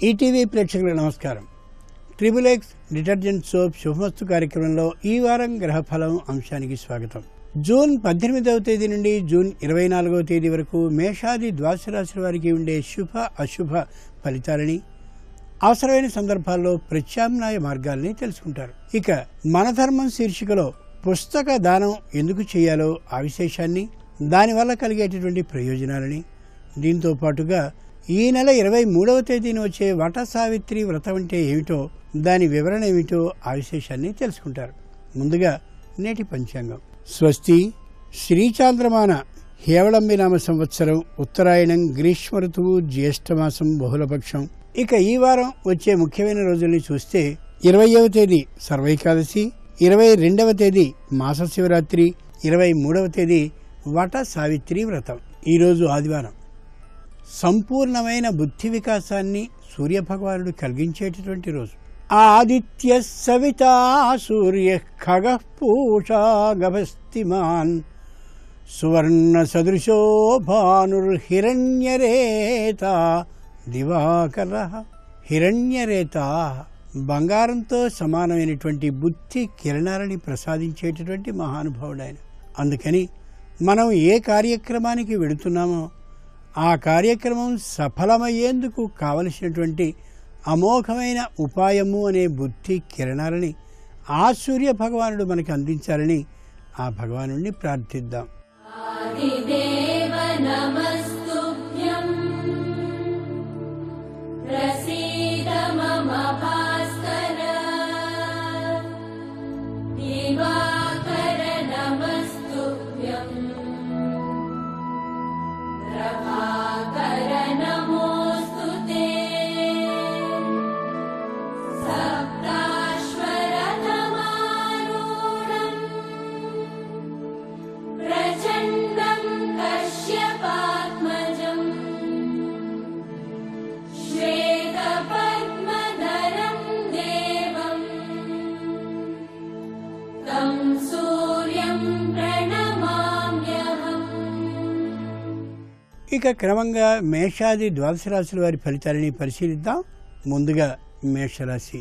ETV ప్రేక్షకులకు నమస్కారం. Triple X detergent soap శుభమస్తు కార్యక్రమంలో ఈ వారం గ్రహఫలం అంశానికి స్వాగతం. జూన్ 18వ తేదీ నుండి జూన్ 24వ తేదీ వరకు మేషాది ద్వాదశ రాశుల వారికి ఉండే శుభ అశుభ ఫలితాలని, అవసరమైన సందర్భాల్లో ప్రత్యామ్నాయ మార్గాల్ని తెలుసుకుంటారు. ఇక మన ధర్మం శీర్షికలో పుస్తక దానం ఎందుకు చేయాలో ఆ విశేషాన్ని, దానివల్ల కలిగేటటువంటి ప్రయోజనాలని, దీంతో పాటుగా ఈ నెల 23వ తేదీన వచ్చే వట సావిత్రి వ్రతం అంటే ఏమిటో, దాని వివరణ ఏమిటో ఆ విశేషాన్ని తెలుసుకుంటారు. ముందుగా నేటి పంచాంగం. స్వస్తి శ్రీచాంద్రమాన హేవళంబి నామ సంవత్సరం, ఉత్తరాయణం, గ్రీష్మ ఋతువు, జ్యేష్ఠమాసం, బహుళపక్షం. ఇక ఈ వారం వచ్చే ముఖ్యమైన రోజుల్ని చూస్తే 20వ తేదీ సర్వైకాదశి, 22వ తేదీ మాస శివరాత్రి, 23వ తేదీ వట సావిత్రి వ్రతం. ఈరోజు ఆదివారం. సంపూర్ణమైన బుద్ధి వికాసాన్ని సూర్యభగవానుడు కలిగించేటటువంటి రోజు. ఆదిత్య సవితా సూర్య ఖగః పూషా గభస్తిమాన్ సువర్ణ సదృశో భానుర్హిరణ్యరేత దివాకరః. హిరణ్యరేత బంగారంతో సమానమైనటువంటి బుద్ధి కిరణాలని ప్రసాదించేటటువంటి మహానుభావుడైన. అందుకని మనం ఏ కార్యక్రమానికి వెళుతున్నామో ఆ కార్యక్రమం సఫలమయ్యేందుకు కావలసినటువంటి అమోఘమైన ఉపాయము అనే బుద్ధి కిరణాలని ఆ సూర్య భగవానుడు మనకి అందించాలని ఆ భగవానుడిని ప్రార్థిద్దాం. ఇక క్రమంగా మేషాది ద్వాదశ రాశుల వారి ఫలితాలని పరిశీలిద్దాం. ముందుగా మేషరాశి.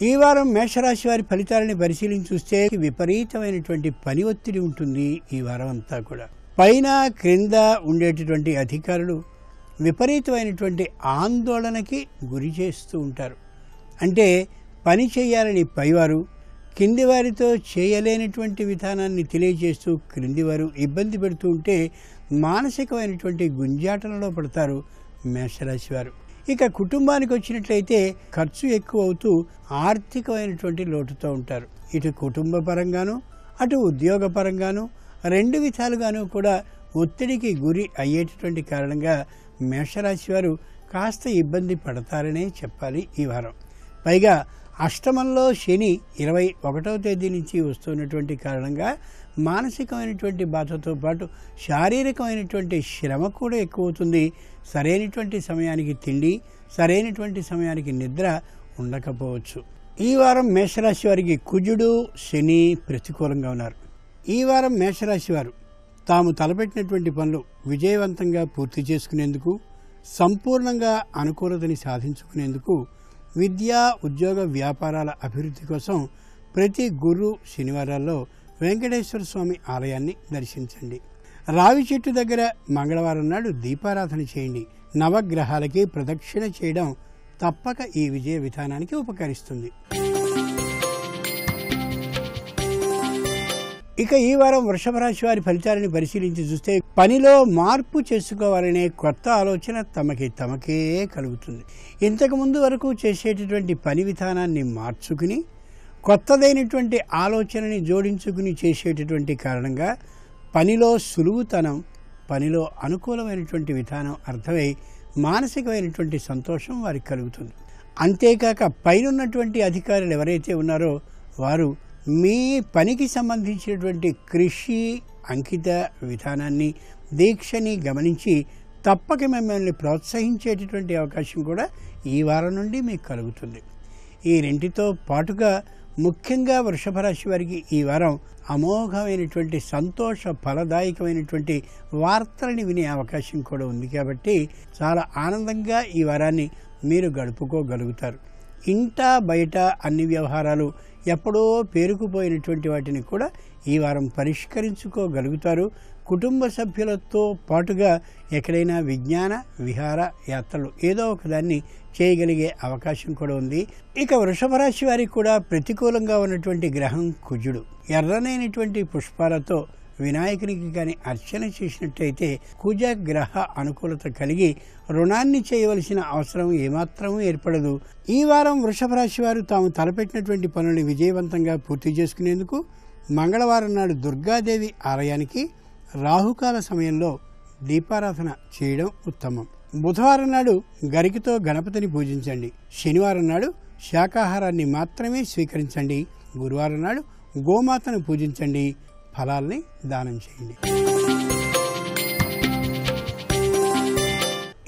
ఈ వారం మేషరాశి వారి ఫలితాలని పరిశీలించి చూస్తే విపరీతమైనటువంటి పని ఒత్తిడి ఉంటుంది. ఈ వారం అంతా కూడా పైన క్రింద ఉండేటటువంటి అధికారులు విపరీతమైనటువంటి ఆందోళనకి గురి చేస్తూ ఉంటారు. అంటే పని చేయాలని పైవారు కింది వారితో చేయలేనటువంటి విధానాన్ని తెలియజేస్తూ క్రిందివారు ఇబ్బంది పెడుతూ ఉంటే మానసికమైనటువంటి గుంజాటనలో పడతారు మేషరాశి వారు. ఇక కుటుంబానికి వచ్చినట్లయితే ఖర్చు ఎక్కువ అవుతూ ఆర్థికమైనటువంటి లోటుతో ఉంటారు. ఇటు కుటుంబ పరంగాను అటు ఉద్యోగ పరంగాను రెండు విధాలుగాను కూడా ఒత్తిడికి గురి అయ్యేటటువంటి కారణంగా మేషరాశి వారు కాస్త ఇబ్బంది పడతారనే చెప్పాలి ఈ వారం. పైగా అష్టమంలో శని 21వ తేదీ నుంచి వస్తున్నటువంటి కారణంగా మానసికమైనటువంటి బాధతో పాటు శారీరకమైనటువంటి శ్రమ కూడా ఎక్కువ అవుతుంది. సరైనటువంటి సమయానికి తిండి, సరైనటువంటి సమయానికి నిద్ర ఉండకపోవచ్చు. ఈ వారం మేషరాశి వారికి కుజుడు శని ప్రతికూలంగా ఉన్నారు. ఈ వారం మేషరాశి వారు తాము తలపెట్టినటువంటి పనులు విజయవంతంగా పూర్తి చేసుకునేందుకు, సంపూర్ణంగా అనుకూలతని సాధించుకునేందుకు, విద్యా ఉద్యోగ వ్యాపారాల అభివృద్ధి కోసం ప్రతి గురు శనివారాల్లో వెంకటేశ్వర స్వామి ఆలయాన్ని దర్శించండి. రావి చెట్టు దగ్గర మంగళవారం నాడు దీపారాధన చేయండి. నవగ్రహాలకి ప్రదక్షిణ చేయడం తప్పక ఈ విజయ విధానానికి ఉపకరిస్తుంది. ఇక ఈ వారం వృషభ రాశి వారి ఫలితాలను పరిశీలించి చూస్తే పనిలో మార్పు చేసుకోవాలనే కొత్త ఆలోచన తమకే కలుగుతుంది. ఇంతకు ముందు వరకు చేసేటటువంటి పని విధానాన్ని మార్చుకుని కొత్తదైనటువంటి ఆలోచనని జోడించుకుని చేసేటటువంటి కారణంగా పనిలో సులువుతనం, పనిలో అనుకూలమైనటువంటి విధానం అర్థమై మానసికమైనటువంటి సంతోషం వారికి కలుగుతుంది. అంతేకాక పైనున్నటువంటి అధికారులు ఎవరైతే ఉన్నారో వారు మీ పనికి సంబంధించినటువంటి కృషి, అంకిత విధానాన్ని, దీక్షని గమనించి తప్పక మిమ్మల్ని ప్రోత్సహించేటటువంటి అవకాశం కూడా ఈ వారం నుండి మీకు కలుగుతుంది. ఈ రెంటితో పాటుగా ముఖ్యంగా వృషభ రాశి వారికి ఈ వారం అమోఘమైనటువంటి సంతోష ఫలదాయకమైనటువంటి వార్తలని వినే అవకాశం కూడా ఉంది కాబట్టి చాలా ఆనందంగా ఈ వారాన్ని మీరు గడుపుకోగలుగుతారు. ఇంటా బయట అన్ని వ్యవహారాలు ఎప్పుడో పేరుకుపోయినటువంటి వాటిని కూడా ఈ వారం పరిష్కరించుకోగలుగుతారు. కుటుంబ సభ్యులతో పాటుగా ఎక్కడైనా విజ్ఞాన విహార యాత్రలు ఏదో ఒకదాన్ని చేయగలిగే అవకాశం కూడా ఉంది. ఇక వృషభ రాశి వారికి కూడా ప్రతికూలంగా ఉన్నటువంటి గ్రహం కుజుడు. ఎర్రనైనటువంటి పుష్పాలతో వినాయకునికి కానీ అర్చన చేసినట్టయితే కుజ గ్రహ అనుకూలత కలిగి రుణాన్ని చేయవలసిన అవసరం ఏమాత్రమూ ఏర్పడదు. ఈ వారం వృషభ రాశి వారు తాము తలపెట్టినటువంటి పనులను విజయవంతంగా పూర్తి చేసుకునేందుకు మంగళవారం నాడు దుర్గాదేవి ఆలయానికి రాహుకాల సమయంలో దీపారాధన చేయడం ఉత్తమం. బుధవారం నాడు గరికతో గణపతిని పూజించండి. శనివారం నాడు శాకాహారాన్ని మాత్రమే స్వీకరించండి. గురువారం నాడు గోమాతను పూజించండి. ఫలాల్ని దానం చేయండి.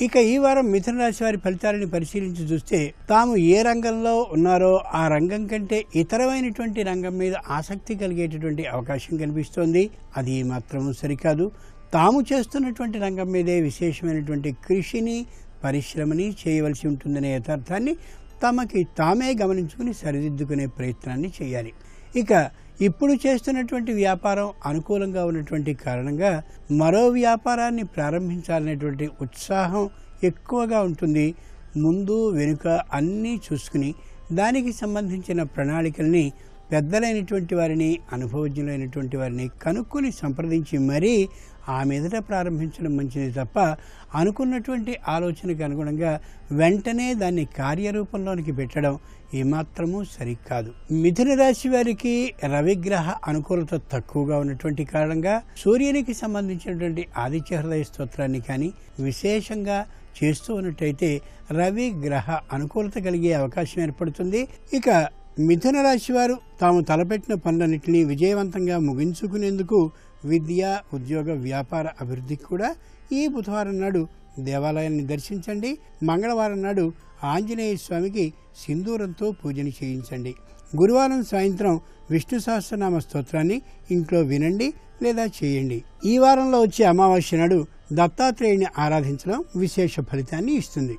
ఇక ఈ వారం మిథున రాశి వారి ఫలితాలను పరిశీలించి చూస్తే తాము ఏ రంగంలో ఉన్నారో ఆ రంగం కంటే ఇతరమైనటువంటి రంగం మీద ఆసక్తి కలిగేటటువంటి అవకాశం కనిపిస్తోంది. అది మాత్రము సరికాదు. తాము చేస్తున్నటువంటి రంగం మీదే విశేషమైనటువంటి కృషిని పరిశ్రమని చేయవలసి ఉంటుందనే యథార్థాన్ని తమకి తామే గమనించుకుని సరిదిద్దుకునే ప్రయత్నాన్ని చేయాలి. ఇక ఇప్పుడు చేస్తున్నటువంటి వ్యాపారం అనుకూలంగా ఉన్నటువంటి కారణంగా మరో వ్యాపారాన్ని ప్రారంభించాలనేటువంటి ఉత్సాహం ఎక్కువగా ఉంటుంది. ముందు వెనుక అన్నీ చూసుకుని దానికి సంబంధించిన ప్రణాళికల్ని పెద్దలైనటువంటి వారిని అనుభవజ్ఞులైనటువంటి వారిని కనుక్కొని సంప్రదించి మరీ ఆ మీదట ప్రారంభించడం మంచిది తప్ప అనుకున్నటువంటి ఆలోచనకు అనుగుణంగా వెంటనే దాన్ని కార్యరూపంలోనికి పెట్టడం ఏమాత్రమూ సరికాదు. మిథున రాశి వారికి రవిగ్రహ అనుకూలత తక్కువగా ఉన్నటువంటి కారణంగా సూర్యునికి సంబంధించినటువంటి ఆదిత్య హృదయ స్తోత్రాన్ని కానీ విశేషంగా చేస్తూ ఉన్నట్టయితే రవి గ్రహ అనుకూలత కలిగే అవకాశం ఏర్పడుతుంది. ఇక మిథున రాశి వారు తాము తలపెట్టిన పనులన్నింటినీ విజయవంతంగా ముగించుకునేందుకు విద్య ఉద్యోగ వ్యాపార అభివృద్ధికి కూడా ఈ బుధవారం నాడు దేవాలయాన్ని దర్శించండి. మంగళవారం నాడు ఆంజనేయ స్వామికి సింధూరంతో పూజని చేయించండి. గురువారం సాయంత్రం విష్ణు సహస్రనామ స్తోత్రాన్ని ఇంట్లో వినండి లేదా చేయండి. ఈ వారంలో వచ్చే అమావాస్య నాడు దత్తాత్రేయుని ఆరాధించడం విశేష ఫలితాన్ని ఇస్తుంది.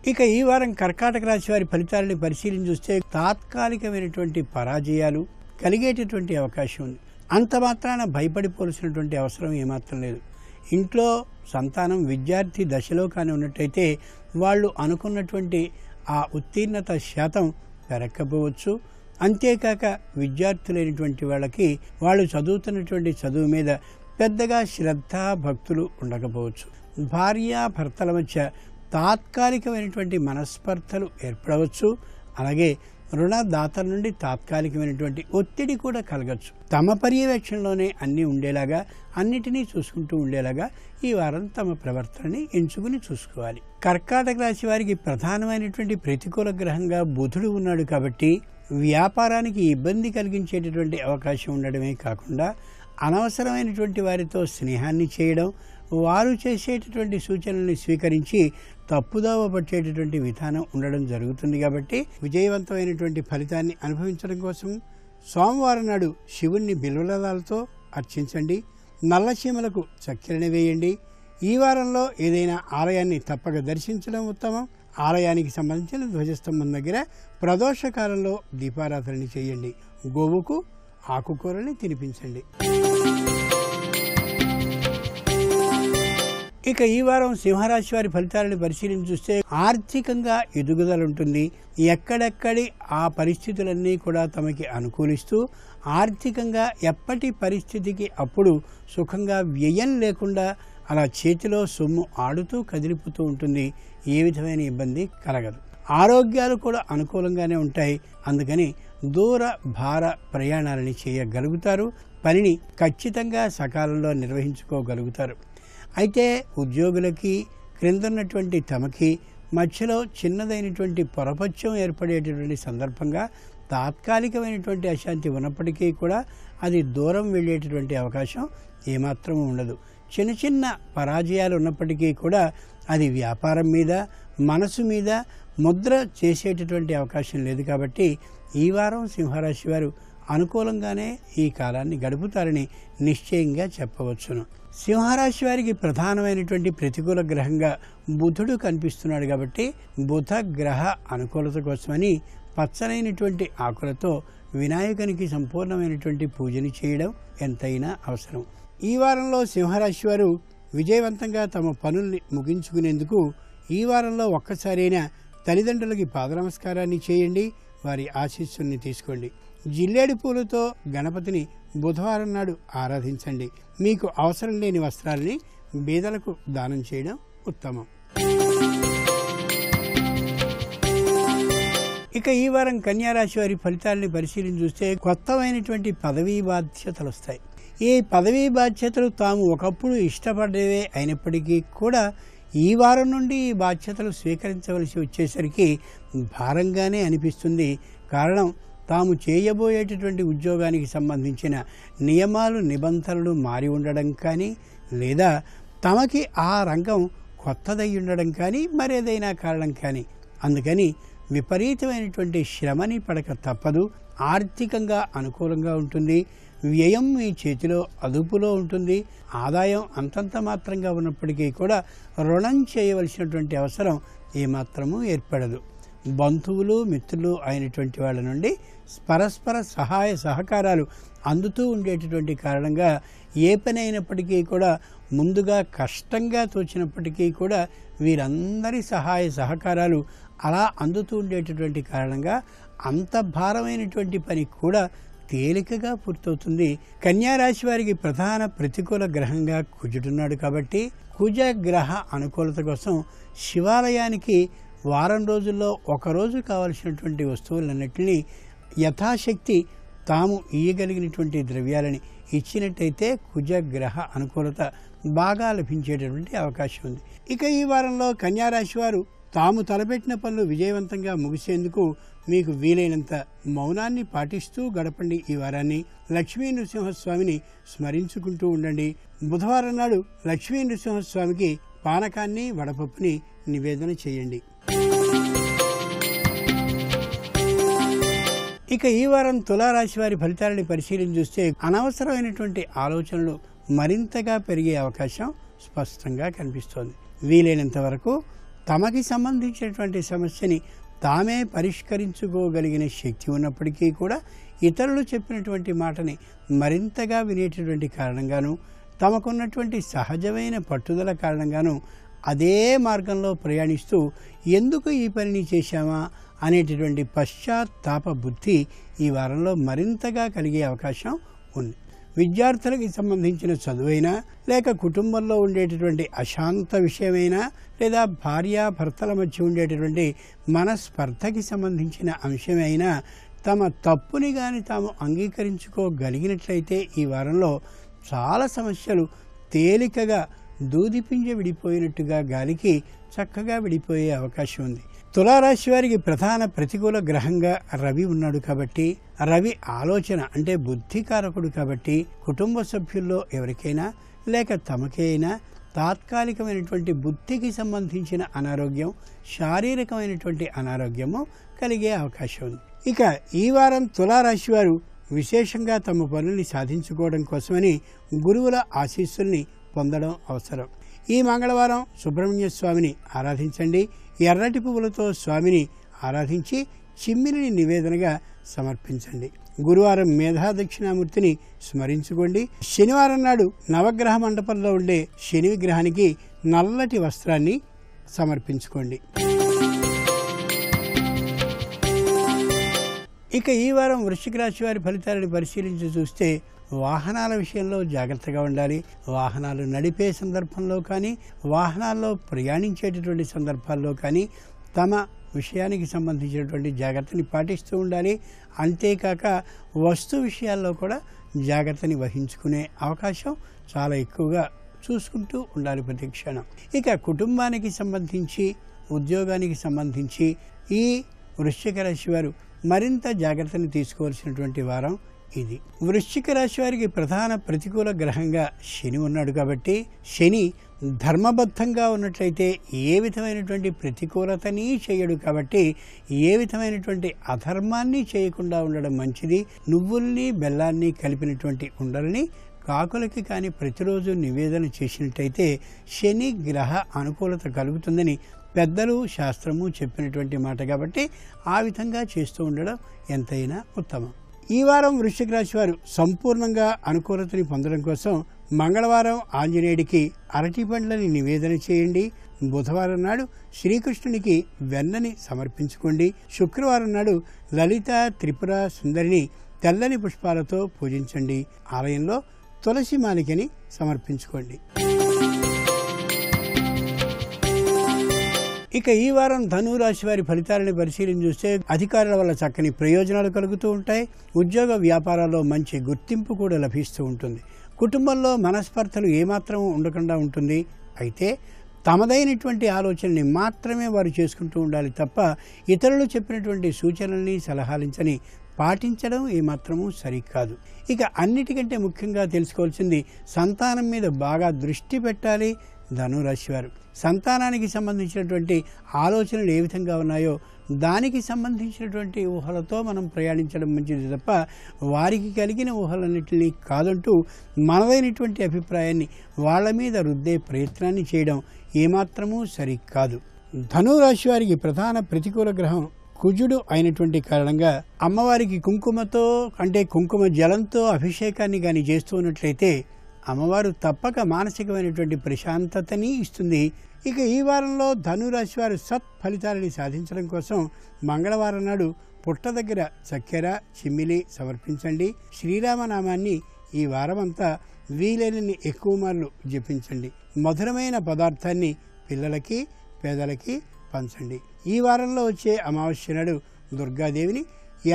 ఇక ఈ వారం కర్కాటక రాశి వారి ఫలితాలను పరిశీలించి చూస్తే తాత్కాలికమైనటువంటి పరాజయాలు కలిగేటటువంటి అవకాశం ఉంది. అంత మాత్రాన భయపడిపోవలసినటువంటి అవసరం ఏమాత్రం లేదు. ఇంట్లో సంతానం విద్యార్థి దశలో కానీ ఉన్నట్టయితే వాళ్ళు అనుకున్నటువంటి ఆ ఉత్తీర్ణత శాతం పెరగకపోవచ్చు. అంతేకాక విద్యార్థులైనటువంటి వాళ్ళకి వాళ్ళు చదువుతున్నటువంటి చదువు మీద పెద్దగా శ్రద్ధ భక్తులు ఉండకపోవచ్చు. భార్యాభర్తల మధ్య తాత్కాలికమైనటువంటి మనస్పర్ధలు ఏర్పడవచ్చు. అలాగే రుణదాతల నుండి తాత్కాలికమైనటువంటి ఒత్తిడి కూడా కలగచ్చు. తమ పర్యవేక్షణలోనే అన్నీ ఉండేలాగా అన్నిటినీ చూసుకుంటూ ఉండేలాగా ఈ వారం తమ ప్రవర్తనని ఎంచుకుని చూసుకోవాలి. కర్కాటక రాశి వారికి ప్రధానమైనటువంటి ప్రతికూల గ్రహంగా బుధుడు ఉన్నాడు కాబట్టి వ్యాపారానికి ఇబ్బంది కలిగించేటటువంటి అవకాశం ఉండడమే కాకుండా అనవసరమైనటువంటి వారితో స్నేహాన్ని చేయడం, వారు చేసేటటువంటి సూచనల్ని స్వీకరించి తప్పుదోవ పట్టేటటువంటి విధానం ఉండడం జరుగుతుంది. కాబట్టి విజయవంతమైనటువంటి ఫలితాన్ని అనుభవించడం కోసం సోమవారం నాడు శివుణ్ణి బిల్వలతో అర్చించండి. నల్లచీమలకు చక్కెరని వేయండి. ఈ వారంలో ఏదైనా ఆలయాన్ని తప్పక దర్శించడం ఉత్తమం. ఆలయానికి సంబంధించిన ధ్వజస్తంభం దగ్గర ప్రదోష కాలంలో దీపారాధన చేయండి. గోవుకు ఆకుకూరని తినిపించండి. ఇక ఈ వారం సింహరాశి వారి ఫలితాలను పరిశీలించి చూస్తే ఆర్థికంగా ఎదుగుదల ఉంటుంది. ఎక్కడెక్కడి ఆ పరిస్థితులన్నీ కూడా తమకి అనుకూలిస్తూ ఆర్థికంగా ఎప్పటి పరిస్థితికి అప్పుడు సుఖంగా వ్యయం లేకుండా అలా చేతిలో సొమ్ము ఆడుతూ కదిలిపోతూ ఉంటుంది. ఏ విధమైన ఇబ్బంది కలగదు. ఆరోగ్యాలు కూడా అనుకూలంగానే ఉంటాయి. అందుకని దూర భార ప్రయాణాలని చేయగలుగుతారు. పనిని ఖచ్చితంగా సకాలంలో నిర్వహించుకోగలుగుతారు. అయితే ఉద్యోగులకి క్రిందన్నటువంటి తమకి మధ్యలో చిన్నదైనటువంటి పొరపత్యం ఏర్పడేటటువంటి సందర్భంగా తాత్కాలికమైనటువంటి అశాంతి ఉన్నప్పటికీ కూడా అది దూరం వెళ్ళేటటువంటి అవకాశం ఏమాత్రం ఉండదు. చిన్న చిన్న పరాజయాలు ఉన్నప్పటికీ కూడా అది వ్యాపారం మీద మనసు మీద ముద్ర చేసేటటువంటి అవకాశం లేదు. కాబట్టి ఈ వారం సింహరాశి వారు అనుకూలంగానే ఈ కాలాన్ని గడుపుతారని నిశ్చయంగా చెప్పవచ్చును. సింహరాశి వారికి ప్రధానమైనటువంటి ప్రతికూల గ్రహంగా బుధుడు కనిపిస్తున్నాడు. కాబట్టి బుధ గ్రహ అనుకూలత కోసమని పచ్చనైనటువంటి ఆకులతో వినాయకునికి సంపూర్ణమైనటువంటి పూజని చేయడం ఎంతైనా అవసరం. ఈ వారంలో సింహరాశి వారు విజయవంతంగా తమ పనుల్ని ముగించుకునేందుకు ఈ వారంలో ఒక్కసారైనా తల్లిదండ్రులకి పాదనమస్కారాన్ని చేయండి, వారి ఆశీస్సుల్ని తీసుకోండి. జిల్లేడు పూలతో గణపతిని బుధవారం నాడు ఆరాధించండి. మీకు అవసరం లేని వస్త్రాలని బీదలకు దానం చేయడం ఉత్తమం. ఇక ఈ వారం కన్యారాశి వారి ఫలితాలని పరిశీలించి చూస్తే కొత్తమైనటువంటి పదవీ బాధ్యతలు వస్తాయి. ఈ పదవీ బాధ్యతలు తాము ఒకప్పుడు ఇష్టపడేవే అయినప్పటికీ కూడా ఈ వారం నుండి ఈ బాధ్యతలు స్వీకరించవలసి వచ్చేసరికి భారంగానే అనిపిస్తుంది. కారణం తాము చేయబోయేటటువంటి ఉద్యోగానికి సంబంధించిన నియమాలు నిబంధనలు మారి ఉండడం కానీ, లేదా తమకి ఆ రంగం కొత్తదై ఉండడం కానీ, మరేదైనా కారణం కానీ, అందుకని విపరీతమైనటువంటి శ్రమని పడక తప్పదు. ఆర్థికంగా అనుకూలంగా ఉంటుంది. వ్యయం మీ చేతిలో అదుపులో ఉంటుంది. ఆదాయం అంతంత మాత్రంగా ఉన్నప్పటికీ కూడా రుణం చేయవలసినటువంటి అవసరం ఏమాత్రమూ ఏర్పడదు. బంధువులు మిత్రులు అయినటువంటి వాళ్ళ నుండి పరస్పర సహాయ సహకారాలు అందుతూ ఉండేటటువంటి కారణంగా ఏ పని అయినప్పటికీ కూడా ముందుగా కష్టంగా తోచినప్పటికీ కూడా వీరందరి సహాయ సహకారాలు అలా అందుతూ ఉండేటటువంటి కారణంగా అంత భారమైనటువంటి పని కూడా తేలికగా పూర్తవుతుంది. కన్యారాశి వారికి ప్రధాన ప్రతికూల గ్రహంగా కుజుడున్నాడు. కాబట్టి కుజ గ్రహ అనుకూలత కోసం శివాలయానికి వారం రోజుల్లో ఒకరోజు కావలసినటువంటి వస్తువులన్నింటినీ యథాశక్తి తాము ఇయ్యగలిగినటువంటి ద్రవ్యాలని ఇచ్చినట్టయితే కుజ గ్రహ అనుకూలత బాగా లభించేటటువంటి అవకాశం ఉంది. ఇక ఈ వారంలో కన్యారాశి వారు తాము తలపెట్టిన పనులు విజయవంతంగా ముగిసేందుకు మీకు వీలైనంత మౌనాన్ని పాటిస్తూ గడపండి. ఈ వారాన్ని లక్ష్మీ నృసింహస్వామిని స్మరించుకుంటూ ఉండండి. బుధవారం నాడు లక్ష్మీ నృసింహస్వామికి పానకాన్ని వడపప్పుని నివేదన చేయండి. ఇక ఈ వారం తులారాశి వారి ఫలితాలని పరిశీలించి చూస్తే అనవసరమైనటువంటి ఆలోచనలు మరింతగా పెరిగే అవకాశం స్పష్టంగా కనిపిస్తోంది. వీలైనంత వరకు తమకి సంబంధించినటువంటి సమస్యని తామే పరిష్కరించుకోగలిగిన శక్తి ఉన్నప్పటికీ కూడా ఇతరులు చెప్పినటువంటి మాటని మరింతగా వినేటటువంటి కారణంగాను, తమకున్నటువంటి సహజమైన పట్టుదల కారణంగాను అదే మార్గంలో ప్రయాణిస్తూ ఎందుకు ఈ పనిని చేశామా అనేటటువంటి పశ్చాత్తాప బుద్ధి ఈ వారంలో మరింతగా కలిగే అవకాశం ఉంది. విద్యార్థులకి సంబంధించిన చదువైనా, లేక కుటుంబంలో ఉండేటటువంటి అశాంత విషయమైనా, లేదా భార్యాభర్తల మధ్య ఉండేటటువంటి మనస్పర్ధకి సంబంధించిన అంశమైనా తమ తప్పుని కానీ తాము అంగీకరించుకోగలిగినట్లయితే ఈ వారంలో చాలా సమస్యలు తేలికగా దూదిపింజ విడిపోయినట్టుగా గాలికి చక్కగా విడిపోయే అవకాశం ఉంది. తులారాశి వారికి ప్రధాన ప్రతికూల గ్రహంగా రవి ఉన్నాడు. కాబట్టి రవి ఆలోచన అంటే బుద్ధికారకుడు. కాబట్టి కుటుంబ సభ్యుల్లో ఎవరికైనా లేక తమకైనా తాత్కాలికమైనటువంటి బుద్ధికి సంబంధించిన అనారోగ్యం, శారీరకమైనటువంటి అనారోగ్యము కలిగే అవకాశం ఉంది. ఇక ఈ వారం తులారాశి వారు విశేషంగా తమ పనుల్ని సాధించుకోవడం కోసమని గురువుల ఆశీస్సుల్ని పొందడం అవసరం. ఈ మంగళవారం సుబ్రహ్మణ్య స్వామిని ఆరాధించండి. ఎర్రటి పువ్వులతో స్వామిని ఆరాధించి చిమ్మిని నివేదనగా సమర్పించండి. గురువారం మేధా దక్షిణామూర్తిని స్మరించుకోండి. శనివారం నాడు నవగ్రహ మండపంలో ఉండే శని విగ్రహానికి నల్లటి వస్త్రాన్ని సమర్పించుకోండి. ఇక ఈ వారం వృశ్చిక రాశి వారి ఫలితాలను పరిశీలించి చూస్తే వాహనాల విషయంలో జాగ్రత్తగా ఉండాలి. వాహనాలు నడిపే సందర్భంలో కానీ, వాహనాల్లో ప్రయాణించేటటువంటి సందర్భాల్లో కానీ తమ విషయానికి సంబంధించినటువంటి జాగ్రత్తని పాటిస్తూ ఉండాలి. అంతేకాక వస్తు విషయాల్లో కూడా జాగ్రత్తని వహించుకునే అవకాశం చాలా ఎక్కువగా చూసుకుంటూ ఉండాలి ప్రతి క్షణం. ఇక కుటుంబానికి సంబంధించి, ఉద్యోగానికి సంబంధించి ఈ వృశ్చిక రాశి వారు మరింత జాగ్రత్తని తీసుకోవాల్సినటువంటి వారం ఇది. వృశ్చిక రాశి వారికి ప్రధాన ప్రతికూల గ్రహంగా శని ఉన్నాడు కాబట్టి శని ధర్మబద్ధంగా ఉన్నట్లయితే ఏ విధమైనటువంటి ప్రతికూలతని చేయడు కాబట్టి ఏ విధమైనటువంటి అధర్మాన్ని చేయకుండా ఉండడం మంచిది. నువ్వుల్ని బెల్లాన్ని కలిపినటువంటి ఉండల్ని కాకులకి కానీ ప్రతిరోజు నివేదన చేసినట్టయితే శని గ్రహ అనుకూలత కలుగుతుందని పెద్దలు శాస్త్రము చెప్పినటువంటి మాట కాబట్టి ఆ విధంగా చేస్తూ ఉండడం ఎంతైనా ఉత్తమం. ఈ వారం వృశ్చిక రాశి వారు సంపూర్ణంగా అనుకూలతని పొందడం కోసం మంగళవారం ఆంజనేయుడికి అరటి పండ్లని నివేదన చేయండి. బుధవారం నాడు శ్రీకృష్ణునికి వెన్నని సమర్పించుకోండి. శుక్రవారం నాడు లలిత త్రిపుర సుందరిని తెల్లని పుష్పాలతో పూజించండి. ఆలయంలో తులసి మాలికని సమర్పించుకోండి. ఇక ఈ వారం ధనురాశి వారి ఫలితాలను పరిశీలించి చూస్తే అధికారుల వల్ల చక్కని ప్రయోజనాలు కలుగుతూ ఉంటాయి. ఉద్యోగ వ్యాపారాల్లో మంచి గుర్తింపు కూడా లభిస్తూ ఉంటుంది. కుటుంబంలో మనస్పర్ధలు ఏమాత్రం ఉండకుండా ఉంటుంది. అయితే తమదైనటువంటి ఆలోచనని మాత్రమే వారు చేసుకుంటూ ఉండాలి తప్ప ఇతరులు చెప్పినటువంటి సూచనల్ని సలహాలించని పాటించడం ఏమాత్రము సరికాదు. ఇక అన్నిటికంటే ముఖ్యంగా తెలుసుకోవాల్సింది సంతానం మీద బాగా దృష్టి పెట్టాలి ధనురాశి వారు. సంతానానికి సంబంధించినటువంటి ఆలోచనలు ఏ విధంగా ఉన్నాయో దానికి సంబంధించినటువంటి ఊహలతో మనం ప్రయాణించడం మంచిది తప్ప వారికి కలిగిన ఊహలన్నింటినీ కాదంటూ మనదైనటువంటి అభిప్రాయాన్ని వాళ్ళ మీద రుద్దే ప్రయత్నాన్ని చేయడం ఏమాత్రమూ సరికాదు. ధనురాశి వారికి ప్రధాన ప్రతికూల గ్రహం కుజుడు అయినటువంటి కారణంగా అమ్మవారికి కుంకుమతో అంటే కుంకుమ జలంతో అభిషేకాన్ని కానీ చేస్తూ ఉన్నట్లయితే అమ్మవారు తప్పక మానసికమైనటువంటి ప్రశాంతతని ఇస్తుంది. ఇక ఈ వారంలో ధనురాశి వారు సత్ఫలితాలని సాధించడం కోసం మంగళవారం నాడు పుట్ట దగ్గర చక్కెర చిమ్మిలి సమర్పించండి. శ్రీరామనామాన్ని ఈ వారమంతా వీలైనన్ని ఎక్కువ మార్లు జపించండి. మధురమైన పదార్థాన్ని పిల్లలకి పేదలకి పంచండి. ఈ వారంలో వచ్చే అమావాస్య నాడు దుర్గాదేవిని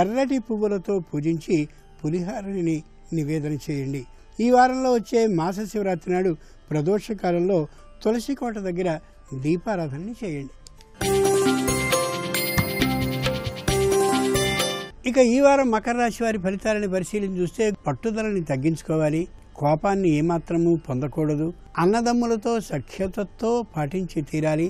ఎర్రటి పువ్వులతో పూజించి పులిహారని నివేదన చేయండి. ఈ వారంలో వచ్చే మాస శివరాత్రి నాడు ప్రదోష కాలంలో తులసి కోట దగ్గర దీపారాధనని చేయండి. ఇక ఈ వారం మకర రాశి వారి ఫలితాలను పరిశీలించి చూస్తే పట్టుదలని తగ్గించుకోవాలి. కోపాన్ని ఏమాత్రము పొందకూడదు. అన్నదమ్ములతో సఖ్యతతో పాటించి తీరాలి.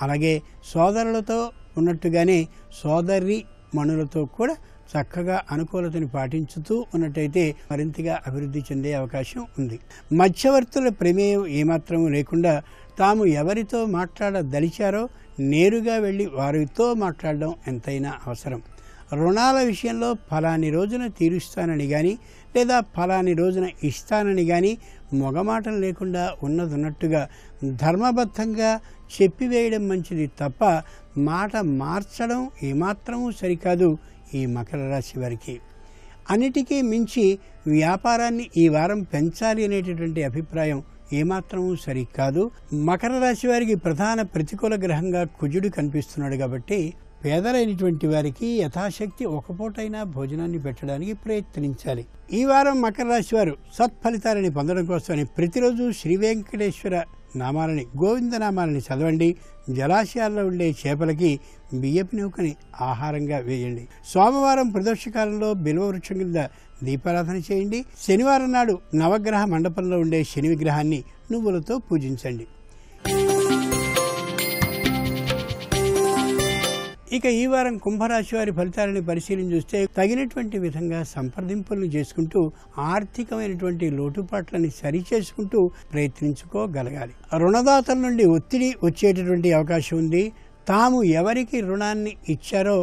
అలాగే సోదరులతో ఉన్నట్టుగానే సోదరి మణులతో కూడా చక్కగా అనుకూలతని పాటించుతూ ఉన్నట్టయితే మరింతగా అభివృద్ధి చెందే అవకాశం ఉంది. మధ్యవర్తుల ప్రమేయం ఏమాత్రము లేకుండా తాము ఎవరితో మాట్లాడదలిచారో నేరుగా వెళ్ళి వారితో మాట్లాడడం ఎంతైనా అవసరం. రుణాల విషయంలో ఫలాని రోజున తీరుస్తానని కానీ లేదా ఫలాని రోజున ఇస్తానని కానీ మొగమాటం లేకుండా ఉన్నట్టుగా ధర్మబద్ధంగా చెప్పివేయడం మంచిది తప్ప మాట మార్చడం ఏమాత్రమూ సరికాదు ఈ మకర రాశి వారికి. అన్నిటికీ మించి వ్యాపారాన్ని ఈ వారం పెంచాలి అనేటటువంటి అభిప్రాయం ఏమాత్రమూ సరికాదు. మకర రాశి వారికి ప్రధాన ప్రతికూల గ్రహంగా కుజుడు కనిపిస్తున్నాడు కాబట్టి పేదలైనటువంటి వారికి యథాశక్తి ఒక పూటైనా భోజనాన్ని పెట్టడానికి ప్రయత్నించాలి. ఈ వారం మకర రాశి వారు సత్ఫలితాలని పొందడం కోసమని ప్రతిరోజు శ్రీ వెంకటేశ్వర నామాలని గోవిందనామాలని చదవండి. జలాశయాల్లో ఉండే చేపలకి బియ్యపు నూకని ఆహారంగా వేయండి. సోమవారం ప్రదోషకాలంలో బిల్వ వృక్షం కింద దీపారాధన చేయండి. శనివారం నాడు నవగ్రహ మండపంలో ఉండే శని విగ్రహాన్ని నువ్వులతో పూజించండి. ఇక ఈ వారం కుంభరాశి వారి ఫలితాలను పరిశీలించి చూస్తే తగినటువంటి విధంగా సంప్రదింపులను చేసుకుంటూ ఆర్థికమైనటువంటి లోటుపాట్లని సరిచేసుకుంటూ ప్రయత్నించుకోగలగాలి. రుణదాతల నుండి ఒత్తిడి వచ్చేటటువంటి అవకాశం ఉంది. తాము ఎవరికి రుణాన్ని ఇచ్చారో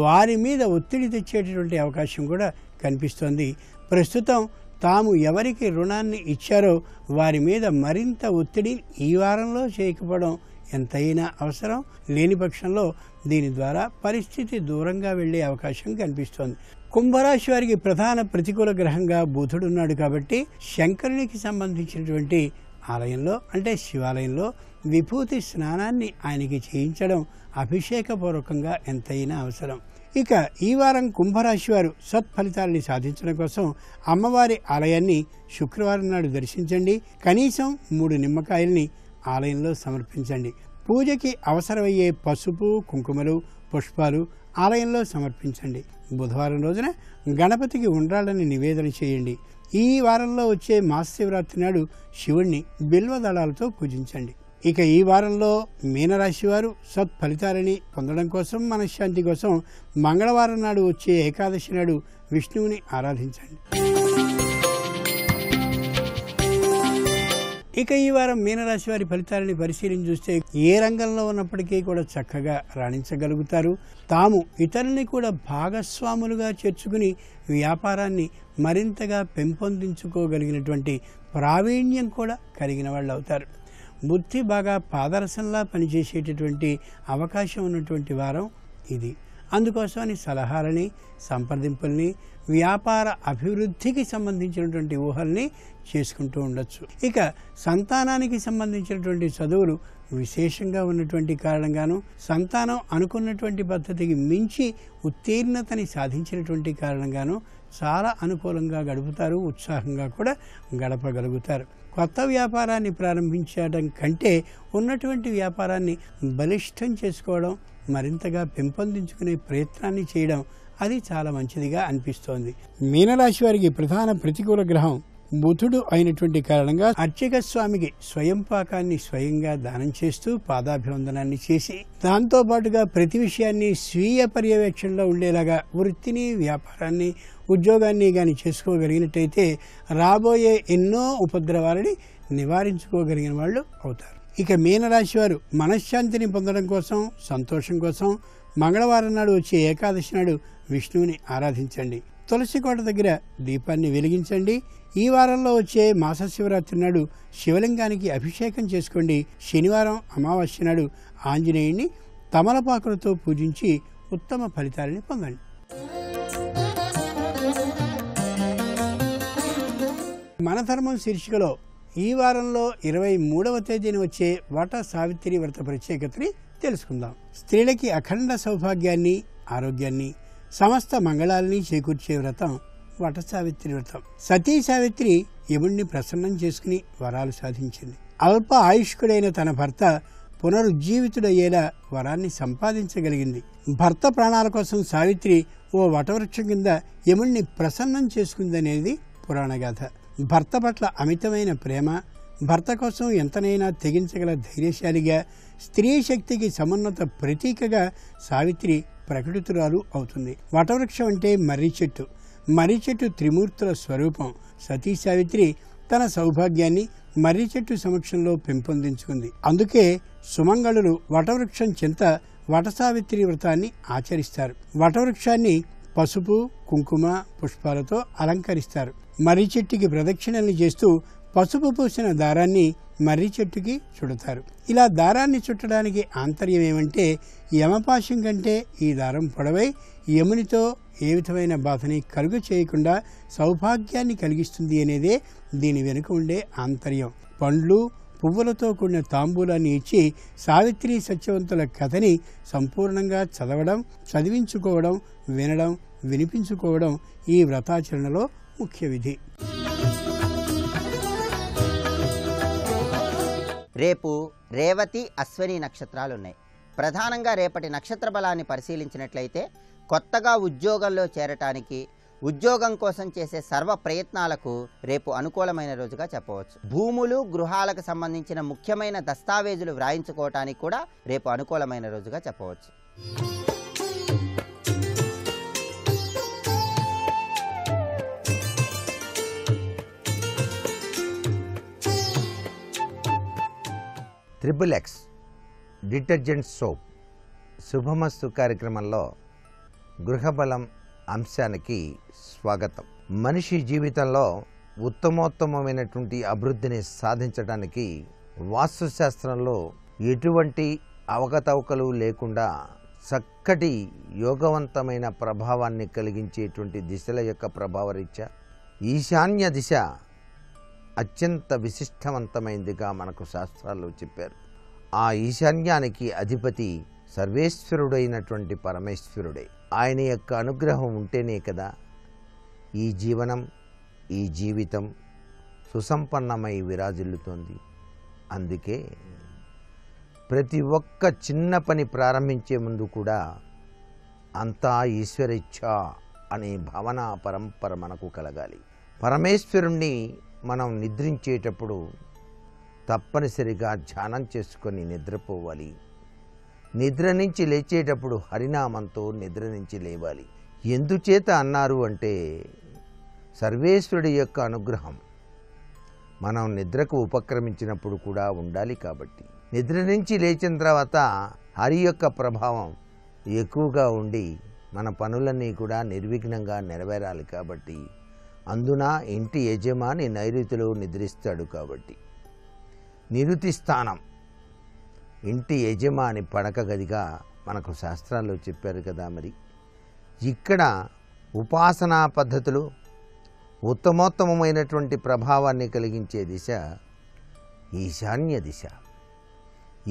వారి మీద ఒత్తిడి తెచ్చేటటువంటి అవకాశం కూడా కనిపిస్తోంది. ప్రస్తుతం తాము ఎవరికి రుణాన్ని ఇచ్చారో వారి మీద మరింత ఒత్తిడి ఈ వారంలో చేయకపోవడం ఎంతైనా అవసరం. లేని పక్షంలో దీని ద్వారా పరిస్థితి దూరంగా వెళ్లే అవకాశం కనిపిస్తోంది. కుంభరాశి వారికి ప్రధాన ప్రతికూల గ్రహంగా బుధుడు ఉన్నాడు కాబట్టి శంకరునికి సంబంధించినటువంటి ఆలయంలో అంటే శివాలయంలో విభూతి స్నానాన్ని ఆయనకి చేయించడం అభిషేకపూర్వకంగా ఎంతైనా అవసరం. ఇక ఈ వారం కుంభరాశి వారు సత్ఫలితాలని సాధించడం కోసం అమ్మవారి ఆలయాన్ని శుక్రవారం నాడు దర్శించండి. కనీసం 3 నిమ్మకాయల్ని ఆలయంలో సమర్పించండి. పూజకి అవసరమయ్యే పసుపు, కుంకుమలు, పుష్పాలు ఆలయంలో సమర్పించండి. బుధవారం రోజున గణపతికి ఉండ్రాళ్ళని నివేదన చేయండి. ఈ వారంలో వచ్చే మహాశివరాత్రి నాడు శివుణ్ణి బిల్వదళాలతో పూజించండి. ఇక ఈ వారంలో మీనరాశి వారు సత్ఫలితాలని పొందడం కోసం, మనశ్శాంతి కోసం మంగళవారం నాడు వచ్చే ఏకాదశి నాడు విష్ణువుని ఆరాధించండి. ఇక ఈ వారం మీనరాశి వారి ఫలితాలని పరిశీలించి చూస్తే ఏ రంగంలో ఉన్నప్పటికీ కూడా చక్కగా రాణించగలుగుతారు. తాము ఇతరుల్ని కూడా భాగస్వాములుగా చేర్చుకుని వ్యాపారాన్ని మరింతగా పెంపొందించుకోగలిగినటువంటి ప్రావీణ్యం కూడా కలిగిన వాళ్ళు అవుతారు. బుద్ధి బాగా పాదరసంలా పనిచేసేటటువంటి అవకాశం ఉన్నటువంటి వారం ఇది. అందుకోసమని సలహాలని, సంప్రదింపుల్ని, వ్యాపార అభివృద్ధికి సంబంధించినటువంటి ఊహల్ని చేసుకుంటూ ఉండొచ్చు. ఇక సంతానానికి సంబంధించినటువంటి చదువులు విశేషంగా ఉన్నటువంటి కారణంగాను, సంతానం అనుకున్నటువంటి పద్ధతికి మించి ఉత్తీర్ణతని సాధించినటువంటి కారణంగాను చాలా అనుకూలంగా గడుపుతారు. ఉత్సాహంగా కూడా గడపగలుగుతారు. కొత్త వ్యాపారాన్ని ప్రారంభించడం కంటే ఉన్నటువంటి వ్యాపారాన్ని బలిష్టం చేసుకోవడం, మరింతగా పెంపొందించుకునే ప్రయత్నాన్ని చేయడం అది చాలా మంచిదిగా అనిపిస్తోంది. మీనరాశి వారికి ప్రధాన ప్రతికూల గ్రహం బుధుడు అయినటువంటి కారణంగా అర్చక స్వామికి స్వయం పాకాన్ని స్వయంగా దానం చేస్తూ పాదాభివందనాన్ని చేసి, దాంతోపాటుగా ప్రతి విషయాన్ని స్వీయ పర్యవేక్షణలో ఉండేలాగా వృత్తిని, వ్యాపారాన్ని, ఉద్యోగాన్ని కానీ చేసుకోగలిగినట్టయితే రాబోయే ఎన్నో ఉపద్రవాలని నివారించుకోగలిగిన వాళ్ళు అవుతారు. ఇక మీనరాశి వారు మనశ్శాంతిని పొందడం కోసం, సంతోషం కోసం మంగళవారం నాడు వచ్చే ఏకాదశి నాడు విష్ణువుని ఆరాధించండి. తులసి కోట దగ్గర దీపాన్ని వెలిగించండి. ఈ వారంలో వచ్చే మాసశివరాత్రి నాడు శివలింగానికి అభిషేకం చేసుకోండి. శనివారం అమావాస్య నాడు ఆంజనేయుడిని తమలపాకులతో పూజించి ఉత్తమ ఫలితాలని పొందండి. మన ధర్మం శీర్షికలో ఈ వారంలో 23వ తేదీన వచ్చే వట సావిత్రి వ్రత ప్రత్యేకతని తెలుసుకుందాం. స్త్రీలకి అఖండ సౌభాగ్యాన్ని, ఆరోగ్యాన్ని, సమస్త మంగళాలని చేకూర్చే వ్రతం వట సావిత్రి వ్రతం. సతీ సావిత్రి యముణ్ణి ప్రసన్నం చేసుకుని వరాలు సాధించింది. అల్ప ఆయుష్కుడైన తన భర్త పునరుజ్జీవితుడయ్యేలా వరాన్ని సంపాదించగలిగింది. భర్త ప్రాణాల కోసం సావిత్రి ఓ వటవృక్షం కింద యముణ్ణి ప్రసన్నం చేసుకుందనేది పురాణగాథ. భర్త పట్ల అమితమైన ప్రేమ, భర్త కోసం ఎంతనైనా తెగించగల ధైర్యశాలిగా, స్త్రీ శక్తికి సమున్నత ప్రతీకగా సావిత్రి ప్రకటితురాలు అవుతుంది. వటవృక్షం అంటే మర్రి చెట్టు. మర్రి చెట్టు త్రిమూర్తుల స్వరూపం. సతీ సావిత్రి తన సౌభాగ్యాన్ని మర్రి చెట్టు సమక్షంలో పెంపొందించుకుంది. అందుకే సుమంగళులు వటవృక్షం చెంత వటసావిత్రి వ్రతాన్ని ఆచరిస్తారు. వటవృక్షాన్ని పసుపు, కుంకుమ, పుష్పాలతో అలంకరిస్తారు. మర్రి చెట్టుకి ప్రదక్షిణల్ని చేస్తూ పసుపు పూసిన దారాన్ని మర్రి చెట్టుకి చుడతారు. ఇలా దారాన్ని చుట్టడానికి ఆంతర్యం ఏమంటే, యమపాశం కంటే ఈ దారం పొడవై యమునితో ఏ విధమైన బాధని కలుగు చేయకుండా సౌభాగ్యాన్ని కలిగిస్తుంది అనేదే దీని వెనుక ఉండే ఆంతర్యం. పండ్లు, పువ్వులతో కూడిన తాంబూలాన్ని ఇచ్చి సావిత్రి సత్యవంతుల కథని సంపూర్ణంగా చదవడం, చదివించుకోవడం, వినడం, వినిపించుకోవడం ఈ వ్రతాచరణలో ముఖ్య విధి. రేపు రేవతి, అశ్విని నక్షత్రాలున్నాయి. ప్రధానంగా రేపటి నక్షత్ర బలాన్ని పరిశీలించినట్లయితే కొత్తగా ఉద్యోగంలో చేరటానికి, ఉద్యోగం కోసం చేసే సర్వ ప్రయత్నాలకు రేపు అనుకూలమైన రోజుగా చెప్పవచ్చు. భూములు, గృహాలకు సంబంధించిన ముఖ్యమైన దస్తావేజులు వ్రాయించుకోవటానికి కూడా రేపు అనుకూలమైన రోజుగా చెప్పవచ్చు. XXX డిటర్జెంట్ సోప్ శుభమస్తు కార్యక్రమంలో గృహబలం అంశానికి స్వాగతం. మనిషి జీవితంలో ఉత్తమోత్తమైనటువంటి అభివృద్ధిని సాధించడానికి వాస్తుశాస్త్రంలో ఎటువంటి అవకతవకలు లేకుండా చక్కటి యోగవంతమైన ప్రభావాన్ని కలిగించేటువంటి దిశల యొక్క ప్రభావరీత్యా ఈశాన్య దిశ అత్యంత విశిష్టవంతమైనదిగా మనకు శాస్త్రాల్లో చెప్పారు. ఆ ఈశాన్యానికి అధిపతి సర్వేశ్వరుడైనటువంటి పరమేశ్వరుడే. ఆయన యొక్క అనుగ్రహం ఉంటేనే కదా ఈ జీవనం, ఈ జీవితం సుసంపన్నమై విరాజిల్లుతోంది. అందుకే ప్రతి ఒక్క చిన్న పని ప్రారంభించే ముందు కూడా అంతా ఈశ్వరేచ్ఛ అనే భావన పరంపర మనకు కలగాలి. పరమేశ్వరుణ్ణి మనం నిద్రించేటప్పుడు తప్పనిసరిగా ధ్యానం చేసుకొని నిద్రపోవాలి. నిద్ర నుంచి లేచేటప్పుడు హరినామంతో నిద్ర నుంచి లేవాలి. ఎందుచేత అన్నారు అంటే సర్వేశ్వరుడి యొక్క అనుగ్రహం మనం నిద్రకు ఉపక్రమించినప్పుడు కూడా ఉండాలి కాబట్టి. నిద్ర నుంచి లేచిన తర్వాత హరి యొక్క ప్రభావం ఎక్కువగా ఉండి మన పనులన్నీ కూడా నిర్విఘ్నంగా నెరవేరాలి కాబట్టి, అందున ఇంటి యజమాని నైరుతిలో నిద్రిస్తాడు కాబట్టి నిరుతి స్థానం ఇంటి యజమాని పడక గదిగా మనకు శాస్త్రాల్లో చెప్పారు కదా. మరి ఇక్కడ ఉపాసనా పద్ధతులు ఉత్తమోత్తమైనటువంటి ప్రభావాన్ని కలిగించే దిశ ఈశాన్య దిశ.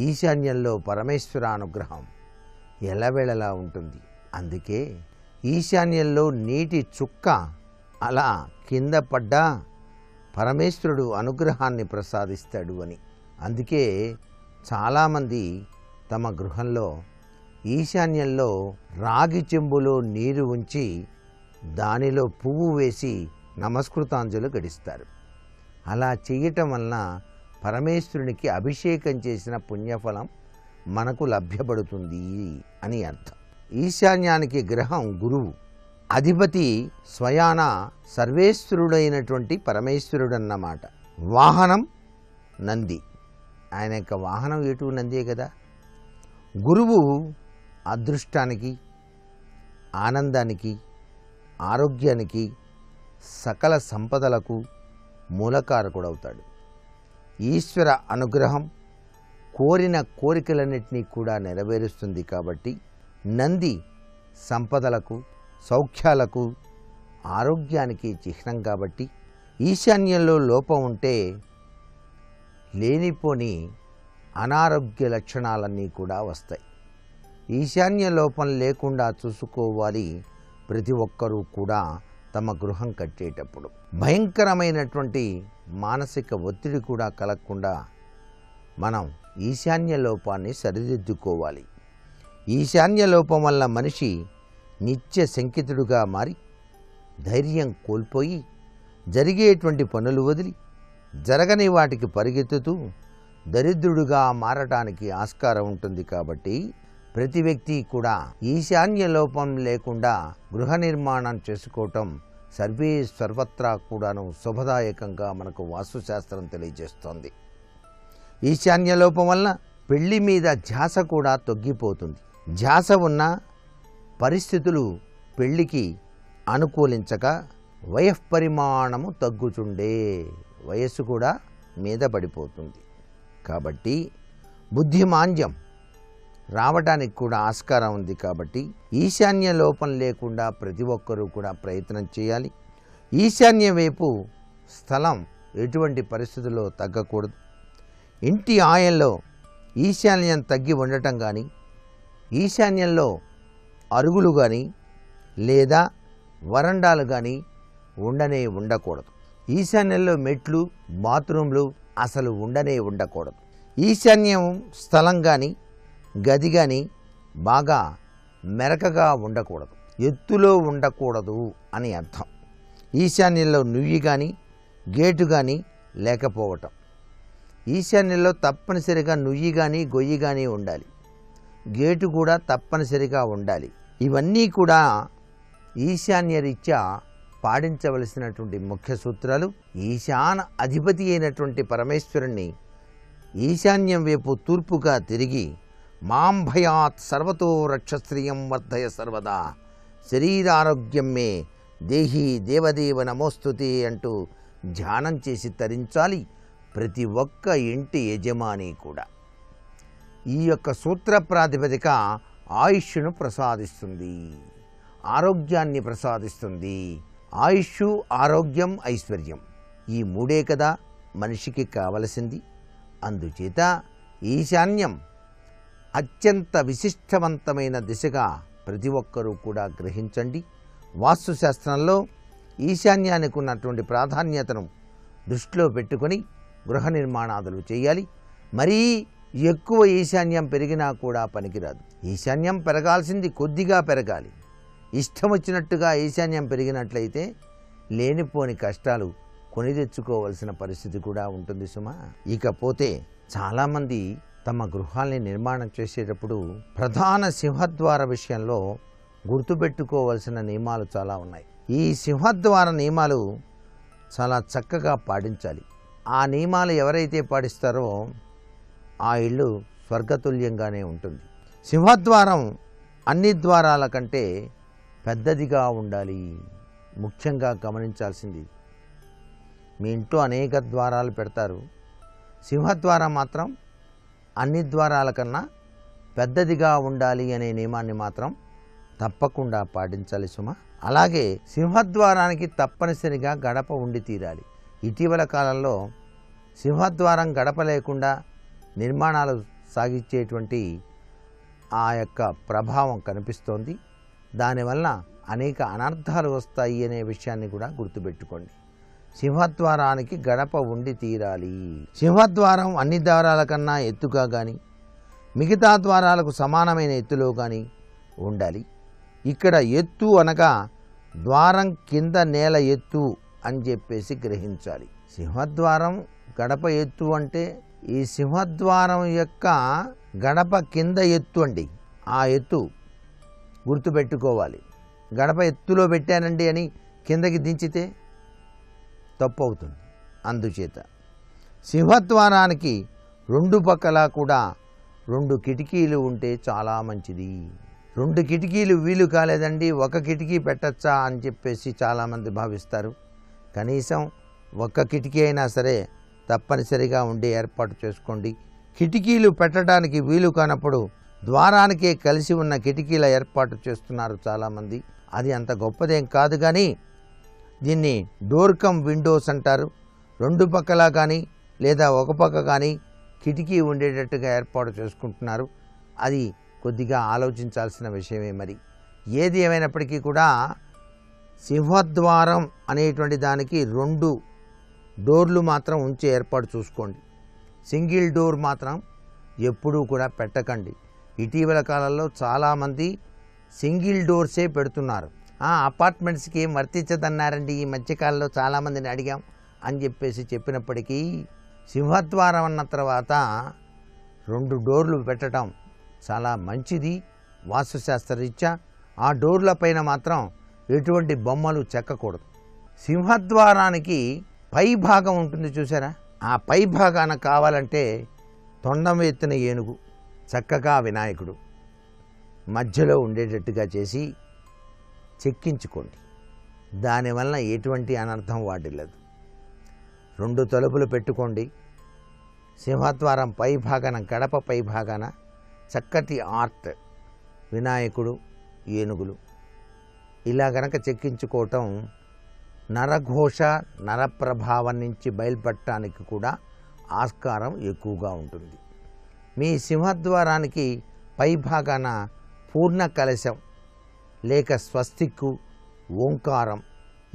ఈశాన్యంలో పరమేశ్వర అనుగ్రహం ఎల్లవేళలా ఉంటుంది. అందుకే ఈశాన్యంలో నీటి చుక్క అలా కింద పడ్డా పరమేశ్వరుడు అనుగ్రహాన్ని ప్రసాదిస్తాడు అని. అందుకే చాలామంది తమ గృహంలో ఈశాన్యంలో రాగి చెంబులో నీరు ఉంచి దానిలో పువ్వు వేసి నమస్కృతాంజలు గడిస్తారు. అలా చేయటం వలన పరమేశ్వరునికి అభిషేకం చేసిన పుణ్యఫలం మనకు లభ్యపడుతుంది అని అర్థం. ఈశాన్యానికి గ్రహం గురువు, అధిపతి స్వయాన సర్వేశ్వరుడైనటువంటి పరమేశ్వరుడన్నమాట. వాహనం నంది, ఆయన యొక్క వాహనం ఎటు నందే కదా. గురువు అదృష్టానికి, ఆనందానికి, ఆరోగ్యానికి, సకల సంపదలకు మూలకారకుడవుతాడు. ఈశ్వర అనుగ్రహం కోరిన కోరికలన్నింటినీ కూడా నెరవేరుస్తుంది కాబట్టి నంది సంపదలకు, సౌఖ్యాలకు, ఆరోగ్యానికి చిహ్నం కాబట్టి ఈశాన్యంలో లోపం ఉంటే లేనిపోని అనారోగ్య లక్షణాలన్నీ కూడా వస్తాయి. ఈశాన్య లోపం లేకుండా చూసుకోవాలి ప్రతి ఒక్కరూ కూడా తమ గృహం కట్టేటప్పుడు. భయంకరమైనటువంటి మానసిక ఒత్తిడి కూడా కలగకుండా మనం ఈశాన్య లోపాన్ని సరిదిద్దుకోవాలి. ఈశాన్య లోపం వల్ల మనిషి నిత్య శంకితుడుగా మారి ధైర్యం కోల్పోయి జరిగేటువంటి పనులు వదిలి జరగని వాటికి పరిగెత్తుతూ దరిద్రుడుగా మారటానికి ఆస్కారం ఉంటుంది. కాబట్టి ప్రతి వ్యక్తి కూడా ఈశాన్య లోపం లేకుండా గృహ నిర్మాణం చేసుకోవటం సర్వత్రా కూడాను శుభదాయకంగా మనకు వాస్తుశాస్త్రం తెలియజేస్తోంది. ఈశాన్య లోపం వల్ల పెళ్లి మీద ధ్యాస కూడా తొగ్గిపోతుంది. ధ్యాస ఉన్న పరిస్థితులు పెళ్లికి అనుకూలించక వయఃపరిమాణము తగ్గుచుండే, వయస్సు కూడా మీద పడిపోతుంది. కాబట్టి బుద్ధిమాంద్యం రావడానికి కూడా ఆస్కారం ఉంది. కాబట్టి ఈశాన్య లోపం లేకుండా ప్రతి ఒక్కరూ కూడా ప్రయత్నం చేయాలి. ఈశాన్య వైపు స్థలం ఎటువంటి పరిస్థితుల్లో తగ్గకూడదు. ఇంటి ఆయంలో ఈశాన్యం తగ్గి ఉండటం కానీ, ఈశాన్యంలో అరుగులు కానీ లేదా వరండాలు కానీ ఉండకూడదు. ఈశాన్యంలో మెట్లు, బాత్రూంలు అసలు ఉండకూడదు. ఈశాన్యం స్థలం కానీ గది కానీ బాగా మెరకగా ఉండకూడదు, ఎత్తులో ఉండకూడదు అని అర్థం. ఈశాన్యంలో నుయ్యి కానీ గేటు కానీ లేకపోవటం. ఈశాన్యంలో తప్పనిసరిగా నుయ్యి కానీ గొయ్యి కానీ ఉండాలి, గేటు కూడా తప్పనిసరిగా ఉండాలి. ఇవన్నీ కూడా ఈశాన్య రీత్యా పాటించవలసినటువంటి ముఖ్య సూత్రాలు. ఈశాన అధిపతి అయినటువంటి పరమేశ్వరుణ్ణి ఈశాన్యం వైపు తూర్పుగా తిరిగి మాం భయాత్ సర్వతో రక్షశ్రియం వర్ధయ సర్వదా శరీరారోగ్యం మే దేహి దేవదేవ నమోస్తుతే అంటూ ధ్యానం చేసి తరించాలి ప్రతి ఒక్క ఇంటి యజమాని కూడా. ఈ యొక్క సూత్ర ప్రాతిపదిక ఆయుష్ను ప్రసాదిస్తుంది, ఆరోగ్యాన్ని ప్రసాదిస్తుంది. ఆయుష్, ఆరోగ్యం, ఐశ్వర్యం ఈ మూడే కదా మనిషికి కావలసింది. అందుచేత ఈశాన్యం అత్యంత విశిష్టవంతమైన దిశగా ప్రతి ఒక్కరూ కూడా గ్రహించండి. వాస్తుశాస్త్రంలో ఈశాన్యానికి ఉన్నటువంటి ప్రాధాన్యతను దృష్టిలో పెట్టుకొని గృహ నిర్మాణాదులు చేయాలి. మరీ ఎక్కువ ఈశాన్యం పెరిగినా కూడా పనికిరాదు. ఈశాన్యం పెరగాల్సింది కొద్దిగా పెరగాలి. ఇష్టం వచ్చినట్టుగా ఈశాన్యం పెరిగినట్లయితే లేనిపోని కష్టాలు కొని తెచ్చుకోవాల్సిన పరిస్థితి కూడా ఉంటుంది సుమా. ఇకపోతే చాలామంది తమ గృహాల్ని నిర్మాణం చేసేటప్పుడు ప్రధాన సింహద్వార విషయంలో గుర్తుపెట్టుకోవాల్సిన నియమాలు చాలా ఉన్నాయి. ఈ సింహద్వార నియమాలు చాలా చక్కగా పాటించాలి. ఆ నియమాలు ఎవరైతే పాటిస్తారో ఆ ఇల్లు స్వర్గతుల్యంగానే ఉంటుంది. సింహద్వారం అన్ని ద్వారాల కంటే పెద్దదిగా ఉండాలి. ముఖ్యంగా గమనించాల్సింది, మీ ఇంట్లో అనేక ద్వారాలు పెడతారు, సింహద్వారం మాత్రం అన్ని ద్వారాల కన్నా పెద్దదిగా ఉండాలి అనే నియమాన్ని మాత్రం తప్పకుండా పాటించాలి సుమ. అలాగే సింహద్వారానికి తప్పనిసరిగా గడప ఉండి తీరాలి. ఇటీవల కాలంలో సింహద్వారం గడప లేకుండా నిర్మాణాలు సాగించేటువంటి ఆ యొక్క ప్రభావం కనిపిస్తోంది. దానివల్ల అనేక అనర్థాలు వస్తాయి అనే విషయాన్ని కూడా గుర్తుపెట్టుకోండి. సింహద్వారానికి గడప ఉండి తీరాలి. సింహద్వారం అన్ని ద్వారాల కన్నా ఎత్తుగా కానీ మిగతా ద్వారాలకు సమానమైన ఎత్తులో కానీ ఉండాలి. ఇక్కడ ఎత్తు అనగా ద్వారం కింద నేల ఎత్తు అని చెప్పేసి గ్రహించాలి. సింహద్వారం గడప ఎత్తు అంటే ఈ సింహద్వారం యొక్క గడప కింద ఎత్తు అండి. ఆ ఎత్తు గుర్తుపెట్టుకోవాలి. గడప ఎత్తులో పెట్టానండి అని కిందకి దించితే తప్పు అవుతుంది. అందుచేత సింహద్వారానికి రెండు పక్కలా కూడా 2 కిటికీలు ఉంటే చాలా మంచిది. 2 కిటికీలు వీలు కాలేదండి, ఒక కిటికీ పెట్టచ్చా అని చెప్పేసి చాలామంది భావిస్తారు. కనీసం ఒక్క కిటికీ అయినా సరే తప్పనిసరిగా ఉండే ఏర్పాటు చేసుకోండి. కిటికీలు పెట్టడానికి వీలు కానప్పుడు ద్వారానికే కలిసి ఉన్న కిటికీల ఏర్పాటు చేస్తున్నారు చాలామంది. అది అంత గొప్పదేం కాదు, కానీ దీన్ని డోర్ కమ్ విండోస్ అంటారు. 2 పక్కలా కానీ లేదా ఒక పక్క కానీ కిటికీ ఉండేటట్టుగా ఏర్పాటు చేసుకుంటున్నారు. అది కొద్దిగా ఆలోచించాల్సిన విషయమే. మరి ఏది ఏమైనప్పటికీ కూడా సింహద్వారం అనేటువంటి దానికి 2 డోర్లు మాత్రం ఉంచే ఏర్పాటు చూసుకోండి. సింగిల్ డోర్ మాత్రం ఎప్పుడూ కూడా పెట్టకండి. ఇటీవల కాలంలో చాలామంది సింగిల్ డోర్సే పెడుతున్నారు. అపార్ట్మెంట్స్కి ఏం వర్తించదన్నారండి ఈ మధ్యకాలంలో చాలామందిని అడిగాం అని చెప్పినప్పటికీ సింహద్వారం అన్న తర్వాత 2 డోర్లు పెట్టడం చాలా మంచిది వాస్తుశాస్త్రరీత్యా. ఆ డోర్ల పైన మాత్రం ఎటువంటి బొమ్మలు చెక్కకూడదు. సింహద్వారానికి పై భాగం ఉంటుంది చూసారా, ఆ పై భాగాన కావాలంటే తొండం ఎత్తిన ఏనుగు, చక్కగా వినాయకుడు మధ్యలో ఉండేటట్టుగా చేసి చెక్కించుకోండి. దానివల్ల ఎటువంటి అనర్థం వాటిల్లదు. 2 తలుపులు పెట్టుకోండి. సింహద్వారం పై భాగాన, గడప పై భాగాన చక్కటి ఆర్ట్ వినాయకుడు, ఏనుగులు ఇలా గనక చెక్కించుకోవటం నరఘోష నరప్రభావం నుంచి బయలుపడటానికి కూడా ఆస్కారం ఎక్కువగా ఉంటుంది. మీ సింహద్వారానికి పై భాగాన పూర్ణ కలశం లేక స్వస్తిక్కు, ఓంకారం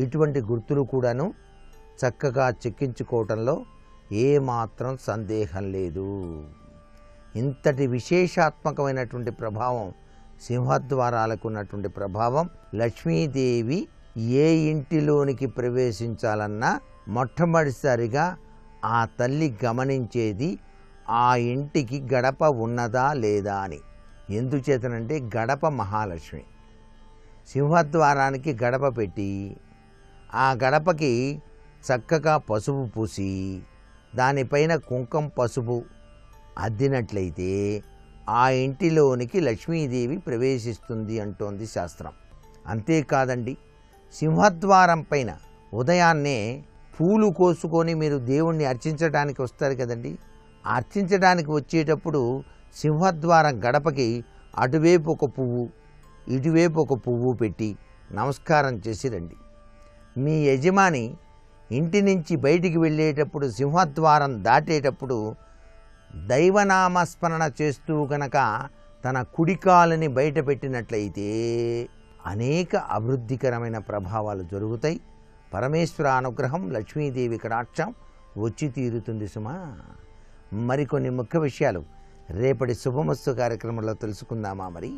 ఇటువంటి గుర్తులు కూడాను చక్కగా చెక్కించుకోవటంలో ఏమాత్రం సందేహం లేదు. ఇంతటి విశేషాత్మకమైనటువంటి ప్రభావం సింహద్వారాలకు ఉన్నటువంటి ప్రభావం. లక్ష్మీదేవి ఏ ఇంటిలోనికి ప్రవేశించాలన్నా మొట్టమొదటిసారిగా ఆ తల్లి గమనించేది ఆ ఇంటికి గడప ఉన్నదా లేదా అని. ఎందుచేతనంటే గడప మహాలక్ష్మి. సింహద్వారానికి గడప పెట్టి ఆ గడపకి చక్కగా పసుపు పూసి దానిపైన కుంకం పసుపు అద్దినట్లయితే ఆ ఇంటిలోనికి లక్ష్మీదేవి ప్రవేశిస్తుంది అంటోంది శాస్త్రం. అంతేకాదండి, సింహద్వారం పైన ఉదయాన్నే పూలు కోసుకొని మీరు దేవుణ్ణి అర్చించడానికి వస్తారు కదండి. అర్చించడానికి వచ్చేటప్పుడు సింహద్వారం గడపకి అటువైపు ఒక పువ్వు, ఇటువైపు ఒక పువ్వు పెట్టి నమస్కారం చేసి రండి. మీ యజమాని ఇంటి నుంచి బయటికి వెళ్ళేటప్పుడు సింహద్వారం దాటేటప్పుడు దైవనామస్మరణ చేస్తూ గనక తన కుడికాలని బయట పెట్టినట్లయితే అనేక అభివృద్ధికరమైన ప్రభావాలు జరుగుతాయి. పరమేశ్వర అనుగ్రహం, లక్ష్మీదేవి కటాక్షం వచ్చి తీరుతుంది సుమా. మరికొన్ని ముఖ్య విషయాలు రేపటి శుభమస్తు కార్యక్రమంలో తెలుసుకుందామా మరి?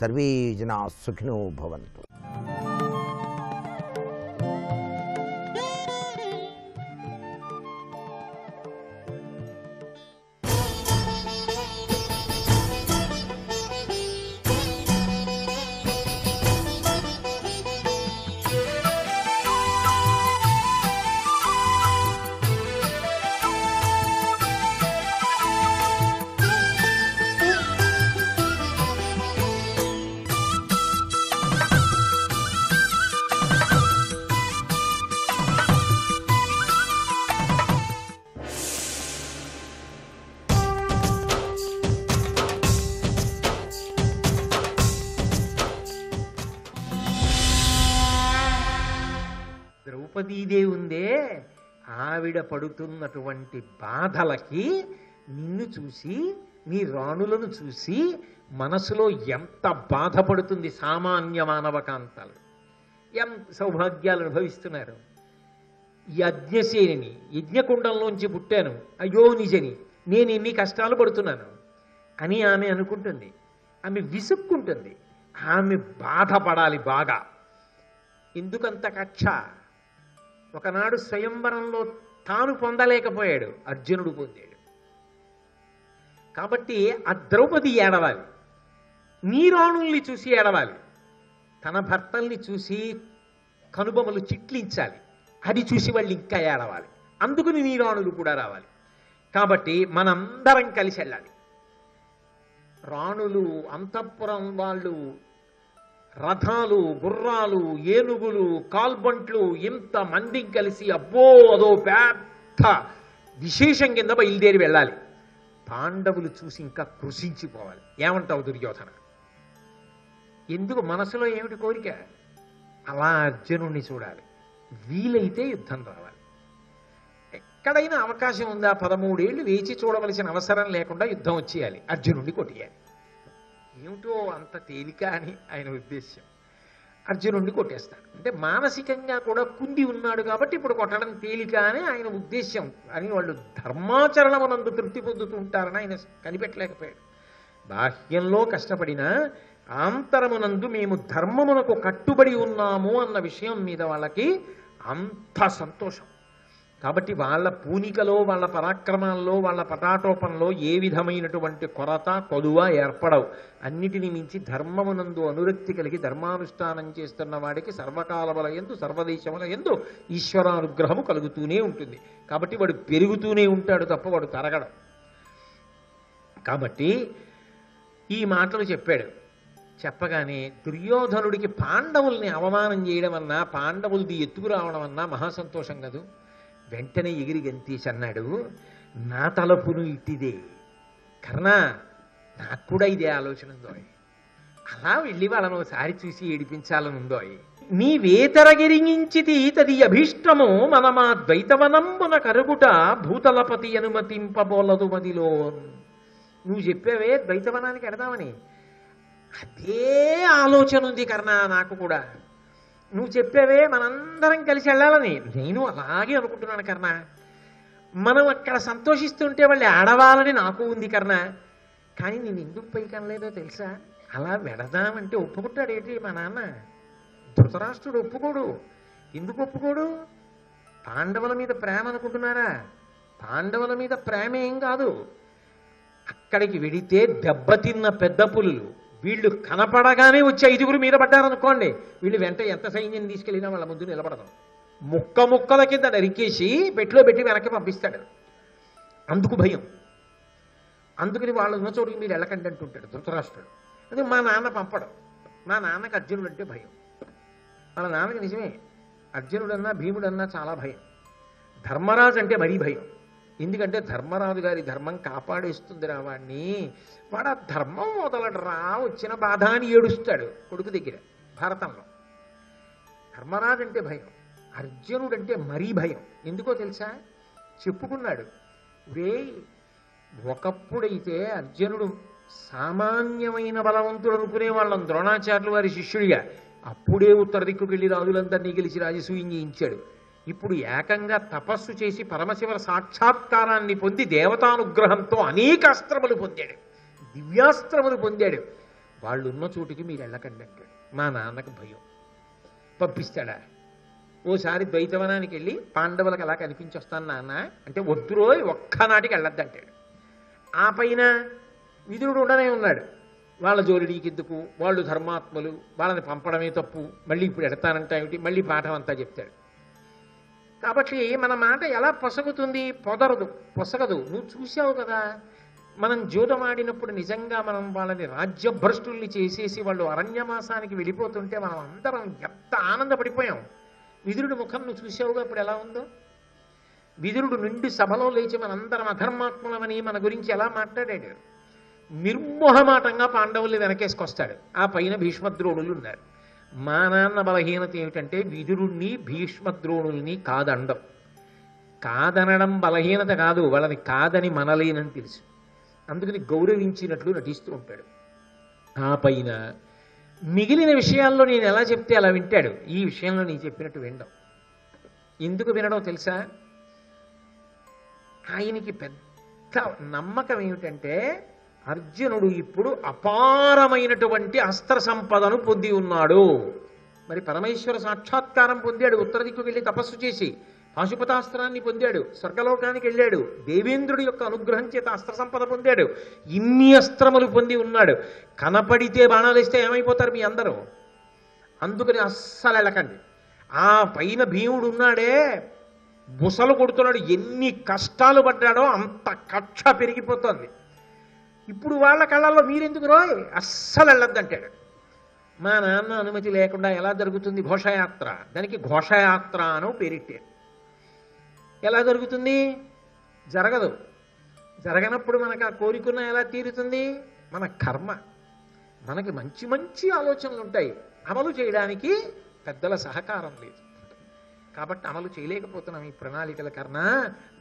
సర్వే జనా సుఖినో భవంతు. ద్రౌపదీదేవి ఉందే, ఆవిడ పడుతున్నటువంటి బాధలకి నిన్ను చూసి, నీ రాణులను చూసి మనసులో ఎంత బాధపడుతుంది సామాన్య మానవకాంతాలు. ఎంత సౌభాగ్యాలు అనుభవిస్తున్నారు. యజ్ఞసేనిని, యజ్ఞకుండంలోంచి పుట్టాను, అయ్యో నిజని, నేను ఎన్ని కష్టాలు పడుతున్నాను అని ఆమె అనుకుంటుంది. ఆమె విసుక్కుంటుంది. ఆమె బాధపడాలి బాగా. ఎందుకంత కక్ష? ఒకనాడు స్వయంవరంలో తాను పొందలేకపోయాడు, అర్జునుడు పొందాడు. కాబట్టి ఆ ద్రౌపది ఏడవాలి, నీ రాణుల్ని చూసి ఏడవాలి, తన భర్తల్ని చూసి కనుబొమలు చిట్లించాలి, అది చూసి వాళ్ళు ఇంకా ఏడవాలి. అందుకని నీ రాణులు కూడా రావాలి. కాబట్టి మనందరం కలిసి వెళ్ళాలి. రాణులు, అంతఃపురం వాళ్ళు, రథాలు, గుర్రాలు, ఏనుగులు, కాల్బంట్లు, ఇంత మంది కలిసి అబ్బో అదో పెద్ద విశేషం కింద బయలుదేరి వెళ్ళాలి. పాండవులు చూసి ఇంకా కృషించిపోవాలి. ఏమంటావు దుర్యోధన? ఎందుకు? మనసులో ఏమిటి కోరిక? అలా అర్జునుణ్ణి చూడాలి, వీలైతే యుద్ధం రావాలి. ఎక్కడైనా అవకాశం ఉందా? 13 ఏళ్ళు వేచి చూడవలసిన అవసరం లేకుండా యుద్ధం వచ్చేయాలి, అర్జునుడిని కొట్టేయాలి. ఏమిటో అంత తేలిక అని ఆయన ఉద్దేశ్యం. అర్జునుడిని కొట్టేస్తాడు అంటే మానసికంగా కూడా కుంది ఉన్నాడు కాబట్టి ఇప్పుడు కొట్టడం తేలిక అని ఆయన ఉద్దేశ్యం. అని వాళ్ళు ధర్మాచరణమునందు తృప్తి పొందుతూ ఉంటారని ఆయన కనిపెట్టలేకపోయాడు. బాహ్యంలో కష్టపడినా ఆంతరమునందు మేము ధర్మమునకు కట్టుబడి ఉన్నాము అన్న విషయం మీద వాళ్ళకి అంత సంతోషం. కాబట్టి వాళ్ళ పూనికలో, వాళ్ళ పరాక్రమాల్లో, వాళ్ళ పటాటోపంలో ఏ విధమైనటువంటి కొరత, కొదువ ఏర్పడవు. అన్నిటిని మించి ధర్మమునందు అనురక్తి కలిగి ధర్మానుష్ఠానం చేస్తున్న వాడికి సర్వకాలముల యందు, సర్వదేశముల యందు ఈశ్వరానుగ్రహము కలుగుతూనే ఉంటుంది. కాబట్టి వాడు పెరుగుతూనే ఉంటాడు తప్ప వాడు తరగడం. కాబట్టి ఈ మాటలు చెప్పాడు. చెప్పగానే దుర్యోధనుడికి పాండవుల్ని అవమానం చేయడం అన్నా, పాండవులది ఎత్తుకురావడం అన్నా మహాసంతోషం కదూ. వెంటనే ఎగిరి గంతీసి అన్నాడు, నా తలపును ఇట్టిదే కర్ణా, నాకు కూడా ఇదే ఆలోచన ఉందో. అలా వెళ్ళి వాళ్ళను ఒకసారి చూసి ఏడిపించాలని ఉందో. నీవేతరగిరించితి తది అభీష్టము మనమా ద్వైతవనంబున కరుగుట భూతలపతి అనుమతింపబోలదు మదిలో. నువ్వు చెప్పావే ద్వైతవనానికి ఎడదామని, అదే ఆలోచన ఉంది కర్ణా నాకు కూడా. నువ్వు చెప్పావే మనందరం కలిసి వెళ్ళాలని, నేను అలాగే అనుకుంటున్నాను కర్ణ. మనం అక్కడ సంతోషిస్తుంటే వాళ్ళు ఆడవాలని నాకు ఉంది కర్ణ. కానీ నేను ఎందుకు పైకి అనలేదో తెలుసా? అలా వెడదామంటే ఒప్పుకుంటాడేంటి మా నాన్న? ధృతరాష్ట్రుడు ఒప్పుకోడు. ఎందుకు ఒప్పుకోడు? పాండవుల మీద ప్రేమ అనుకుంటున్నారా? పాండవుల మీద ప్రేమ ఏం కాదు. అక్కడికి వెడితే దెబ్బతిన్న పెద్ద పులులు వీళ్ళు కనపడగానే వచ్చి 5గురు మీద పడ్డారనుకోండి, వీళ్ళు వెంట ఎంత సైన్యం తీసుకెళ్ళినా వాళ్ళ ముందు నిలబడదాం. ముక్కల కింద నరికేసి పెట్లో పెట్టి వెనక్కి పంపిస్తాడు. అందుకు భయం. అందుకని వాళ్ళు ఉన్న చోటుకి మీరు వెళ్ళకండి అంటుంటాడు ధృతరాష్ట్రుడు. అది మా నాన్న పంపడం. మా నాన్నకి అర్జునుడు అంటే భయం. వాళ్ళ నాన్నకి నిజమే అర్జునుడన్నా భీముడన్నా చాలా భయం. ధర్మరాజు అంటే మరీ భయం. ఎందుకంటే ధర్మరాజు గారి ధర్మం కాపాడేస్తుందిరా వాడిని, వాడు ఆ ధర్మం వదలడరా, వచ్చిన బాధ అని ఏడుస్తాడు కొడుకు దగ్గర. భారతంలో ధర్మరాజు అంటే భయం, అర్జునుడంటే మరీ భయం. ఎందుకో తెలుసా? చెప్పుకున్నాడు, ఒకప్పుడైతే అర్జునుడు సామాన్యమైన బలవంతుడు అనుకునే వాళ్ళం ద్రోణాచార్యులు వారి శిష్యుడిగా. అప్పుడే ఉత్తర దిక్కుకు వెళ్ళి రాజులందరినీ గెలిచి రాజసూయం చేయించాడు. ఇప్పుడు ఏకంగా తపస్సు చేసి పరమశివ సాక్షాత్కారాన్ని పొంది దేవతానుగ్రహంతో అనేక అస్త్రములు పొందాడు, దివ్యాస్త్రములు పొందాడు. వాళ్ళు ఉన్న చోటికి మీరు వెళ్ళకండి అంటాడు. మా నాన్నకు భయం. పంపిస్తాడా? ఓసారి ద్వైతవనానికి వెళ్ళి పాండవులకు అలా కనిపించి వస్తాను నాన్న అంటే, వద్దురోయ్ ఒక్కనాటికి వెళ్ళొద్దంటాడు. ఆ పైన విదురుడు ఉండనే ఉన్నాడు. వాళ్ళ జోలిడీకెందుకు, వాళ్ళు ధర్మాత్ములు, వాళ్ళని పంపడమే తప్పు, మళ్ళీ ఇప్పుడు ఎడతానంటా ఏమిటి, మళ్ళీ పాఠం అంతా చెప్తాడు. కాబట్టి మన మాట ఎలా పొసగుతుంది? పొసగదు. నువ్వు చూసావు కదా, మనం జూదమాడినప్పుడు నిజంగా మనం వాళ్ళని రాజ్యభ్రష్టుల్ని చేసేసి వాళ్ళు అరణ్యమాసానికి వెళ్ళిపోతుంటే మనం అందరం ఎంత ఆనందపడిపోయాం. విదురుడి ముఖం నువ్వు చూసావుగా ఇప్పుడు ఎలా ఉందో. విదురుడు నిండు సభలో లేచి మనందరం అధర్మాత్ములమని మన గురించి ఎలా మాట్లాడాడు. నిర్మోహమాటంగా పాండవుల్ని వెనకేసుకొస్తాడు. ఆ పైన భీష్మద్రోణులు ఉన్నారు. మా నాన్న బలహీనత ఏమిటంటే విదురుణ్ణి భీష్మద్రోణుల్ని కాదనడం బలహీనత కాదు, వాళ్ళని కాదని మనలేనని తెలుసు. అందుకని గౌరవించినట్లు నటిస్తూ ఉంటాడు. ఆ పైన మిగిలిన విషయాల్లో నేను ఎలా చెప్తే అలా వింటాడు. ఈ విషయంలో నేను చెప్పినట్టు వినడం. ఎందుకు వినడం తెలుసా? ఆయనకి పెద్ద నమ్మకం ఏమిటంటే అర్జునుడు ఇప్పుడు అపారమైనటువంటి అస్త్ర సంపదను పొంది ఉన్నాడు. మరి పరమేశ్వర సాక్షాత్కారం పొందాడు, ఉత్తర దిక్కుకు వెళ్ళి తపస్సు చేసి పాశుపతాస్త్రాన్ని పొందాడు, స్వర్గలోకానికి వెళ్ళాడు, దేవేంద్రుడి యొక్క అనుగ్రహం చేత అస్త్ర సంపద పొందాడు, ఇన్ని అస్త్రములు పొంది ఉన్నాడు. కనపడితే బాణాలు వేస్తే ఏమైపోతారు మీ అందరూ? అందుకని అస్సలు వెళ్ళకండి. ఆ పైన భీముడు ఉన్నాడే, బుసలు కొడుతున్నాడు, ఎన్ని కష్టాలు పడ్డాడో అంత కక్ష పెరిగిపోతుంది. ఇప్పుడు వాళ్ళ కళ్ళల్లో మీరెందుకు రోయ్, అస్సలు వెళ్ళొద్దంటాడు. మా నాన్న అనుమతి లేకుండా ఎలా జరుగుతుంది ఘోషయాత్ర? దానికి ఘోషయాత్ర అని పేరెట్టారు. ఎలా జరుగుతుంది? జరగదు. జరగనప్పుడు మనకు ఆ కోరికన్న ఎలా తీరుతుంది? మన కర్మ. మనకి మంచి మంచి ఆలోచనలు ఉంటాయి, అమలు చేయడానికి పెద్దల సహకారం లేదు. కాబట్టి అమలు చేయలేకపోతున్నాం. ఈ ప్రణాళికల కన్నా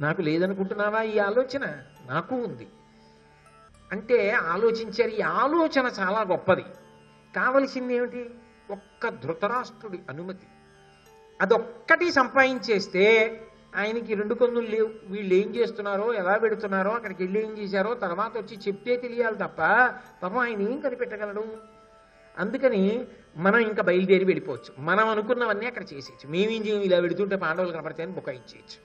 నాకు లేదనుకుంటున్నావా ఈ ఆలోచన? నాకు ఉంది అంటే ఆలోచించారు. ఈ ఆలోచన చాలా గొప్పది. కావలసింది ఏమిటి? ఒక్క ధృతరాష్ట్రుడి అనుమతి. అదొక్కటి సంపాదించేస్తే ఆయనకి రెండు కన్నులు లేవు. వీళ్ళు ఏం చేస్తున్నారో, ఎలా పెడుతున్నారో, అక్కడికి వెళ్ళి ఏం చేశారో తర్వాత వచ్చి చెప్తే తెలియాలి తప్ప పాపం ఆయన ఏం కనిపెట్టగలడు. అందుకని మనం ఇంకా బయలుదేరి వెళ్ళిపోవచ్చు. మనం అనుకున్నవన్నీ అక్కడ చేసేయచ్చు. మేమేం చేయం, ఇలా పెడుతుంటే పాండవులు కనపడతాయని బుకాయించేయచ్చు.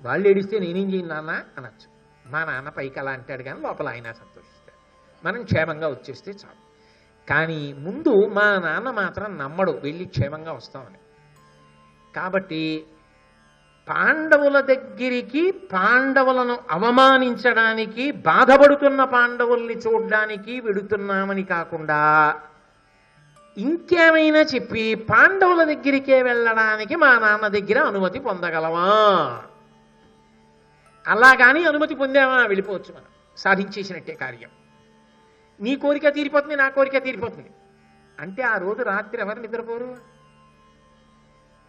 వాళ్ళు ఏడిస్తే నేనేం చేయను నాన్న అనొచ్చు. మా నాన్న పైకి అలా అంటాడు కానీ లోపల ఆయన సంతోషిస్తాడు. మనం క్షేమంగా వచ్చేస్తే చాలు. కానీ ముందు మా నాన్న మాత్రం నమ్మడు వెళ్ళి క్షేమంగా వస్తామని. కాబట్టి పాండవుల దగ్గరికి, పాండవులను అవమానించడానికి, బాధపడుతున్న పాండవుల్ని చూడ్డానికి వెడుతున్నామని కాకుండా ఇంకేమైనా చెప్పి పాండవుల దగ్గరికే వెళ్ళడానికి మా నాన్న దగ్గర అనుమతి పొందగలమా? అలా కానీ అనుమతి పొందామా వెళ్ళిపోవచ్చు, మనం సాధించేసినట్టే కార్యం. నీ కోరిక తీరిపోతుంది, నా కోరిక తీరిపోతుంది అంటే ఆ రోజు రాత్రి ఎవరు నిద్రపోరు?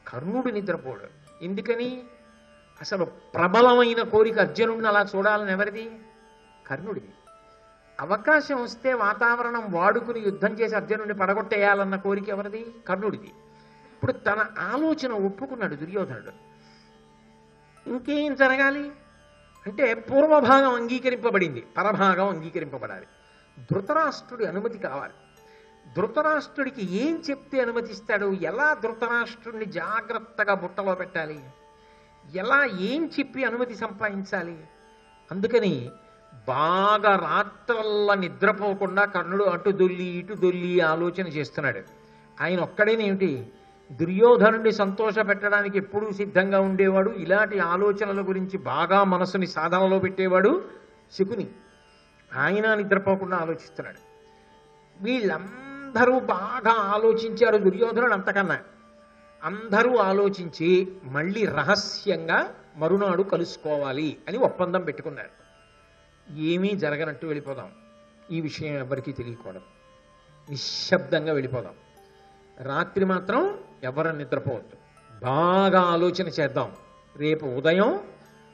కర్ణుడు నిద్రపోడు. ఎందుకని? అసలు ప్రబలమైన కోరిక అర్జునుడిని అలా చూడాలని ఎవరిది? కర్ణుడిది. అవకాశం వస్తే వాతావరణం వాడుకుని యుద్ధం చేసి అర్జునుడిని పడగొట్టేయాలన్న కోరిక ఎవరిది? కర్ణుడిది. ఇప్పుడు తన ఆలోచన ఒప్పుకున్నాడు దుర్యోధనుడు. ఇంకేం జరగాలి అంటే పూర్వభాగం అంగీకరింపబడింది, పరభాగం అంగీకరింపబడాలి. ధృతరాష్ట్రుడి అనుమతి కావాలి. ధృతరాష్ట్రుడికి ఏం చెప్తే అనుమతిస్తాడు? ఎలా ధృతరాష్ట్రుడిని జాగ్రత్తగా బుట్టలో పెట్టాలి? ఎలా ఏం చెప్పి అనుమతి సంపాదించాలి? అందుకని బాగా రాత్రల్లా నిద్రపోకుండా కర్ణుడు అటు దొల్లి ఇటు దొల్లి ఆలోచన చేస్తున్నాడు. ఆయన ఒక్కడేనేమిటి, దుర్యోధనుడిని సంతోష పెట్టడానికి ఎప్పుడూ సిద్ధంగా ఉండేవాడు. ఇలాంటి ఆలోచనల గురించి బాగా మనసుని సాధనలో పెట్టేవాడు శకుని. ఆయన నిద్రపోకుండా ఆలోచిస్తున్నాడు. వీళ్ళందరూ బాగా ఆలోచించారు, దుర్యోధనుడు అంతకన్నా. అందరూ ఆలోచించి మళ్ళీ రహస్యంగా మరునాడు కలుసుకోవాలి అని ఒప్పందం పెట్టుకున్నారు. ఏమీ జరగనట్టు వెళ్ళిపోదాం, ఈ విషయం ఎవరికీ తెలియకూడదు, నిశ్శబ్దంగా వెళ్ళిపోదాం, రాత్రి మాత్రం ఎవరు నిద్రపోవద్దు, బాగా ఆలోచన చేద్దాం, రేపు ఉదయం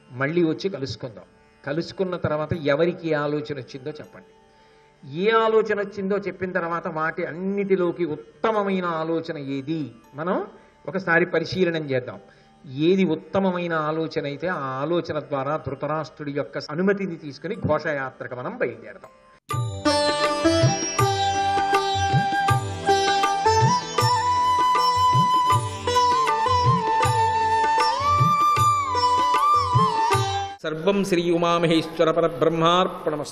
మళ్ళీ వచ్చి కలుసుకుందాం. కలుసుకున్న తర్వాత ఎవరికి ఏ ఆలోచన వచ్చిందో చెప్పండి. ఏ ఆలోచన వచ్చిందో చెప్పిన తర్వాత వాటి అన్నిటిలోకి ఉత్తమమైన ఆలోచన ఏది మనం ఒకసారి పరిశీలనం చేద్దాం. ఏది ఉత్తమమైన ఆలోచన అయితే ఆ ఆలోచన ద్వారా ధృతరాష్ట్రుడి యొక్క అనుమతిని తీసుకుని ఘోషయాత్రకు మనం బయలుదేరదాం. సర్వం శ్రీ ఉమామహేశ్వర పరబ్రహ్మార్పణమస్తు.